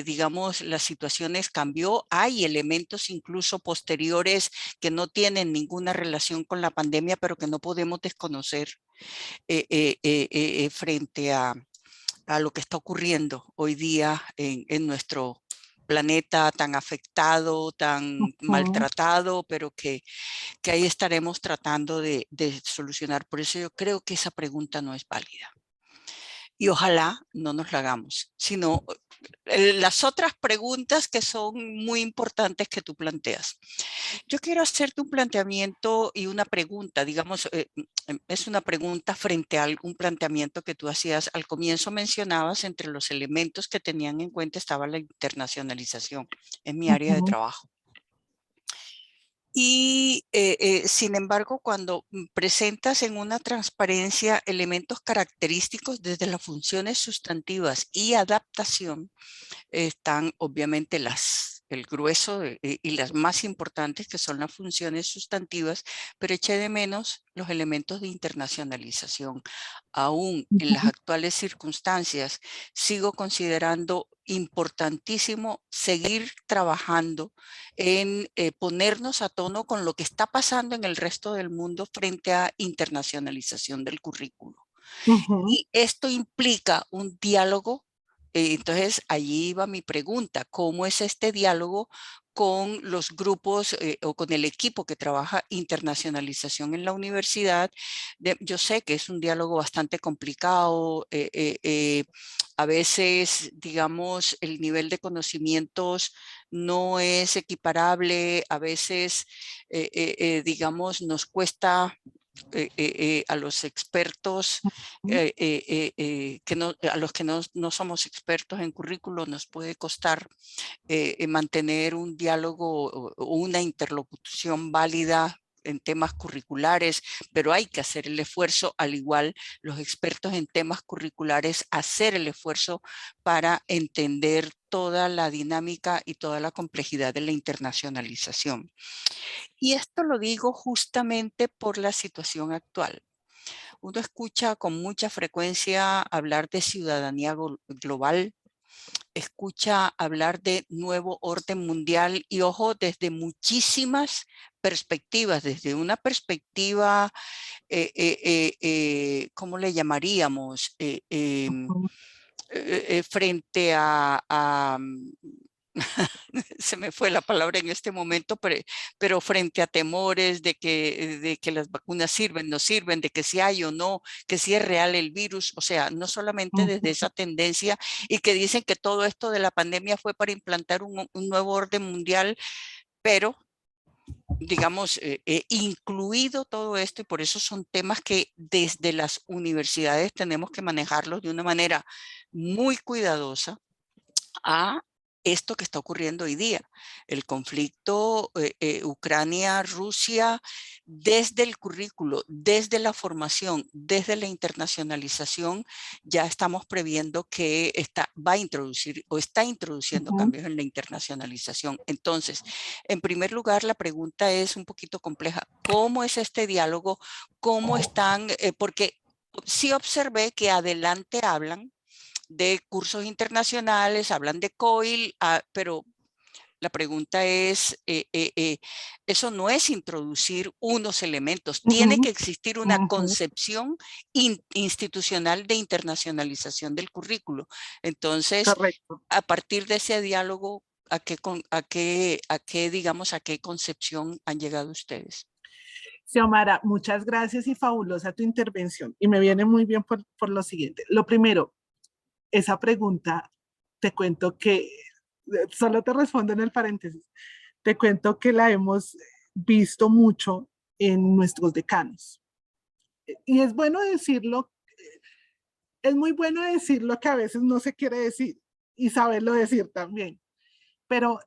digamos, las situaciones cambió. Hay elementos incluso posteriores que no tienen ninguna relación con la pandemia, pero que no podemos desconocer frente a lo que está ocurriendo hoy día en nuestro planeta tan afectado, tan Ujú. maltratado, pero que ahí estaremos tratando de solucionar. Por eso yo creo que esa pregunta no es válida. Y ojalá no nos la hagamos, sino las otras preguntas que son muy importantes que tú planteas. Yo quiero hacerte un planteamiento y una pregunta, digamos, es una pregunta frente a algún planteamiento que tú hacías. Al comienzo mencionabas entre los elementos que tenían en cuenta estaba la internacionalización en mi área de Ujú. trabajo. Y sin embargo, cuando presentas en una transparencia elementos característicos desde las funciones sustantivas y adaptación, están obviamente el grueso y las más importantes, que son las funciones sustantivas, pero eché de menos los elementos de internacionalización. Aún en las Ujú. actuales circunstancias, sigo considerando importantísimo seguir trabajando en ponernos a tono con lo que está pasando en el resto del mundo frente a internacionalización del currículo. Ujú. Y esto implica un diálogo. Entonces, allí iba mi pregunta: ¿cómo es este diálogo con los grupos o con el equipo que trabaja internacionalización en la universidad? Yo sé que es un diálogo bastante complicado. A veces, digamos, el nivel de conocimientos no es equiparable. A veces, digamos, nos cuesta a los expertos, a los que no somos expertos en currículo, nos puede costar mantener un diálogo o una interlocución válida en temas curriculares, pero hay que hacer el esfuerzo, al igual los expertos en temas curriculares, hacer el esfuerzo para entender toda la dinámica y toda la complejidad de la internacionalización. Y esto lo digo justamente por la situación actual. Uno escucha con mucha frecuencia hablar de ciudadanía global, escucha hablar de nuevo orden mundial y, ojo, desde muchísimas perspectivas, desde una perspectiva, ¿cómo le llamaríamos? Ujú. Frente a se me fue la palabra en este momento, pero frente a temores de que las vacunas sirven, no sirven, de que si hay o no, que si es real el virus. O sea, no solamente desde esa tendencia, y que dicen que todo esto de la pandemia fue para implantar un nuevo orden mundial, pero digamos, incluido todo esto, y por eso son temas que desde las universidades tenemos que manejarlos de una manera muy cuidadosa, a esto que está ocurriendo hoy día, el conflicto Ucrania-Rusia. Desde el currículo, desde la formación, desde la internacionalización, ya estamos previendo que va a introducir o está introduciendo Ujú. cambios en la internacionalización. Entonces, en primer lugar, la pregunta es un poquito compleja. ¿Cómo es este diálogo? ¿Cómo están? Porque sí observé que adelante hablan de cursos internacionales, hablan de COIL, pero la pregunta es, eso no es introducir unos elementos, tiene Ujú. que existir una Ujú. concepción institucional de internacionalización del currículo. Entonces, Correcto. a partir de ese diálogo, digamos, a qué concepción han llegado ustedes? Xiomara, muchas gracias y fabulosa tu intervención. Y me viene muy bien por lo siguiente. Lo primero, esa pregunta, te cuento que, solo te respondo en el paréntesis, te cuento que la hemos visto mucho en nuestros decanos. Y es bueno decirlo, es muy bueno decir lo que a veces no se quiere decir y saberlo decir también. Pero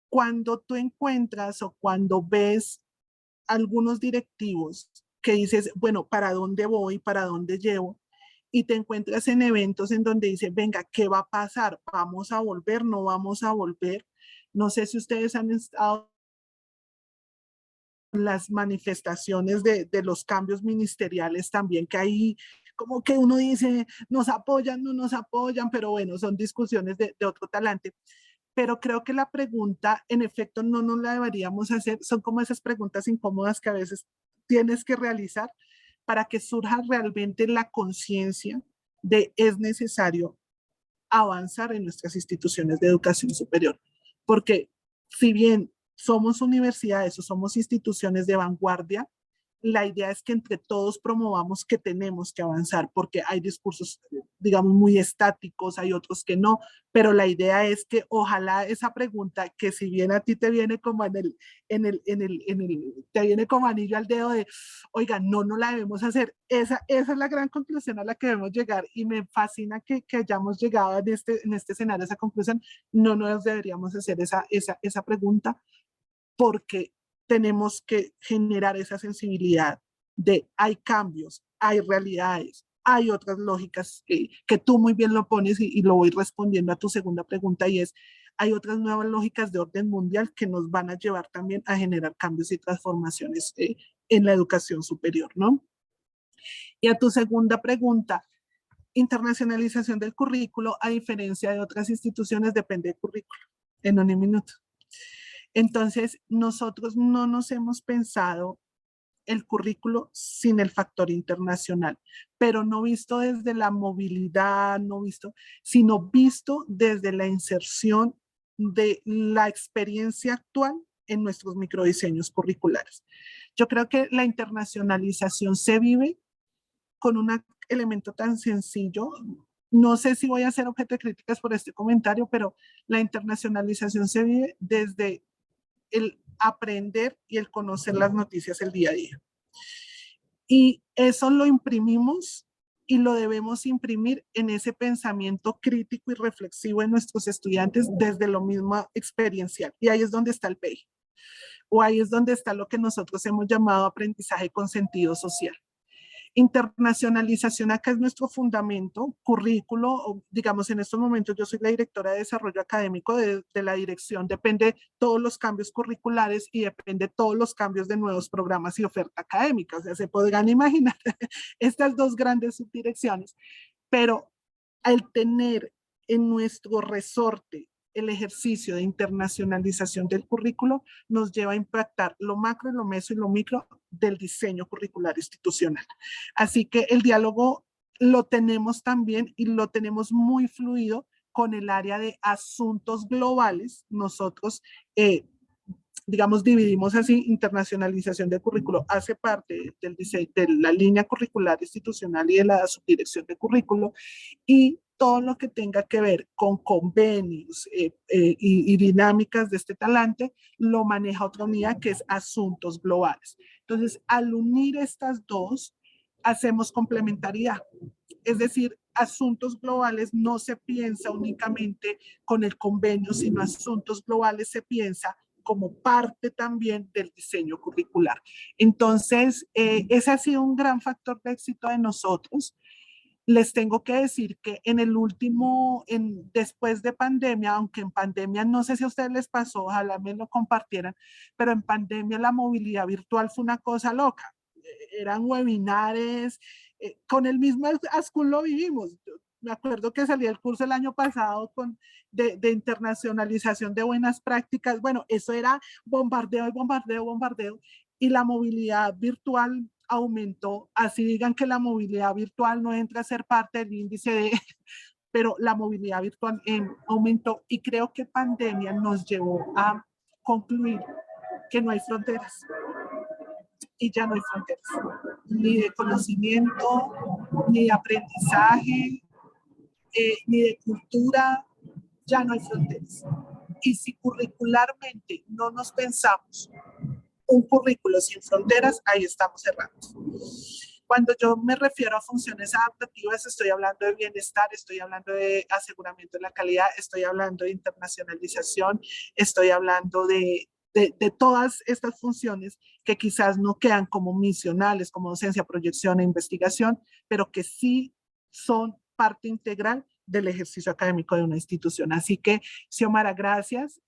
cuando tú encuentras o cuando ves algunos directivos que dices, bueno, ¿para dónde voy? ¿Para dónde llevo? Y te encuentras en eventos en donde dice, venga, ¿qué va a pasar? ¿Vamos a volver? ¿No vamos a volver? No sé si ustedes han estado en las manifestaciones de los cambios ministeriales también, que hay como que uno dice, nos apoyan, no nos apoyan, pero bueno, son discusiones de otro talante. Pero creo que la pregunta, en efecto, no nos la deberíamos hacer, son como esas preguntas incómodas que a veces tienes que realizar para que surja realmente la conciencia de es necesario avanzar en nuestras instituciones de educación superior. Porque si bien somos universidades o somos instituciones de vanguardia, la idea es que entre todos promovamos que tenemos que avanzar, porque hay discursos, digamos, muy estáticos, hay otros que no, pero la idea es que ojalá esa pregunta, que si bien a ti te viene como te viene como anillo al dedo de, oiga, no la debemos hacer, esa es la gran conclusión a la que debemos llegar, y me fascina que hayamos llegado en este escenario a esa conclusión. No nos deberíamos hacer esa pregunta, porque tenemos que generar esa sensibilidad de hay cambios, hay realidades, hay otras lógicas que tú muy bien lo pones y lo voy respondiendo a tu segunda pregunta, y es, hay otras nuevas lógicas de orden mundial que nos van a llevar también a generar cambios y transformaciones en la educación superior, ¿no? Y a tu segunda pregunta, internacionalización del currículo, a diferencia de otras instituciones, depende del currículo. En un minuto. Entonces, nosotros no nos hemos pensado el currículo sin el factor internacional, pero no visto desde la movilidad, sino visto desde la inserción de la experiencia actual en nuestros microdiseños curriculares. Yo creo que la internacionalización se vive con un elemento tan sencillo. No sé si voy a ser objeto de críticas por este comentario, pero la internacionalización se vive desde el aprender y el conocer las noticias el día a día. Y eso lo imprimimos y lo debemos imprimir en ese pensamiento crítico y reflexivo en nuestros estudiantes desde lo mismo experiencial. Y ahí es donde está el PEI. O ahí es donde está lo que nosotros hemos llamado aprendizaje con sentido social. Internacionalización acá es nuestro fundamento, currículo, digamos en estos momentos yo soy la directora de desarrollo académico de la dirección, depende todos los cambios curriculares y depende todos los cambios de nuevos programas y oferta académica, o sea, se podrán imaginar estas dos grandes subdirecciones, pero al tener en nuestro resorte el ejercicio de internacionalización del currículo nos lleva a impactar lo macro, lo meso y lo micro del diseño curricular institucional. Así que el diálogo lo tenemos también y lo tenemos muy fluido con el área de asuntos globales. Nosotros, digamos, dividimos así, internacionalización del currículo hace parte del diseño, de la línea curricular institucional y de la subdirección de currículo, y todo lo que tenga que ver con convenios y dinámicas de este talante lo maneja otra unidad que es asuntos globales. Entonces, al unir estas dos, hacemos complementariedad. Es decir, asuntos globales no se piensa únicamente con el convenio, sino asuntos globales se piensa como parte también del diseño curricular. Entonces, ese ha sido un gran factor de éxito de nosotros. Les tengo que decir que en el último, después de pandemia, aunque en pandemia no sé si a ustedes les pasó, ojalá me lo compartieran, pero en pandemia la movilidad virtual fue una cosa loca. Eran webinares, con el mismo ASCUL lo vivimos. Me acuerdo que salí el curso el año pasado de internacionalización de buenas prácticas. Bueno, eso era bombardeo y bombardeo, bombardeo. Y la movilidad virtual aumentó, así digan que la movilidad virtual no entra a ser parte del índice de, pero la movilidad virtual aumentó, y creo que pandemia nos llevó a concluir que no hay fronteras, y ya no hay fronteras, ni de conocimiento, ni de aprendizaje, ni de cultura, ya no hay fronteras. Y si curricularmente no nos pensamos un currículo sin fronteras, ahí estamos errando. Cuando yo me refiero a funciones adaptativas, estoy hablando de bienestar, estoy hablando de aseguramiento de la calidad, estoy hablando de internacionalización, estoy hablando de todas estas funciones que quizás no quedan como misionales, como docencia, proyección e investigación, pero que sí son parte integral del ejercicio académico de una institución. Así que, Xiomara, gracias.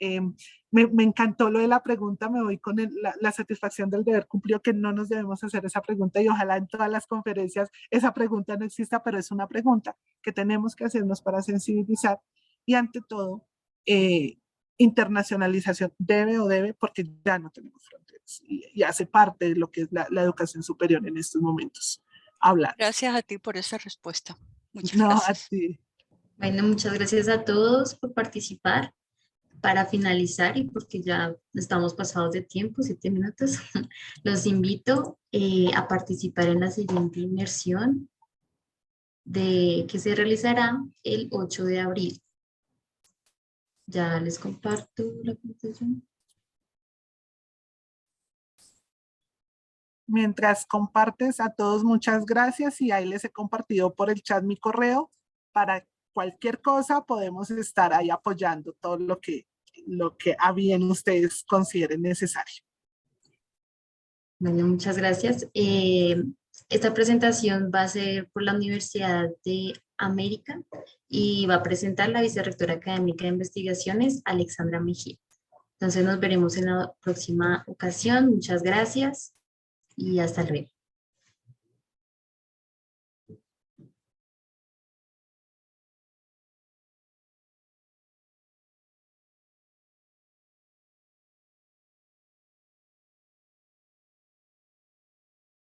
Me encantó lo de la pregunta, me voy con la satisfacción del deber cumplido, que no nos debemos hacer esa pregunta y ojalá en todas las conferencias esa pregunta no exista, pero es una pregunta que tenemos que hacernos para sensibilizar y ante todo, internacionalización debe, porque ya no tenemos fronteras y hace parte de lo que es la educación superior en estos momentos. Hablar. Gracias a ti por esa respuesta. Muchas No, gracias. a ti. Bueno, muchas gracias a todos por participar. Para finalizar, y porque ya estamos pasados de tiempo, 7 minutos, los invito a participar en la siguiente inmersión que se realizará el 8 de abril. Ya les comparto la presentación. Mientras compartes, a todos muchas gracias y ahí les he compartido por el chat mi correo. Para cualquier cosa podemos estar ahí apoyando todo lo que a bien ustedes consideren necesario. Bueno, muchas gracias. Esta presentación va a ser por la Universidad de América y va a presentar la vicerrectora académica de investigaciones, Alexandra Mejía. Entonces nos veremos en la próxima ocasión. Muchas gracias y hasta luego.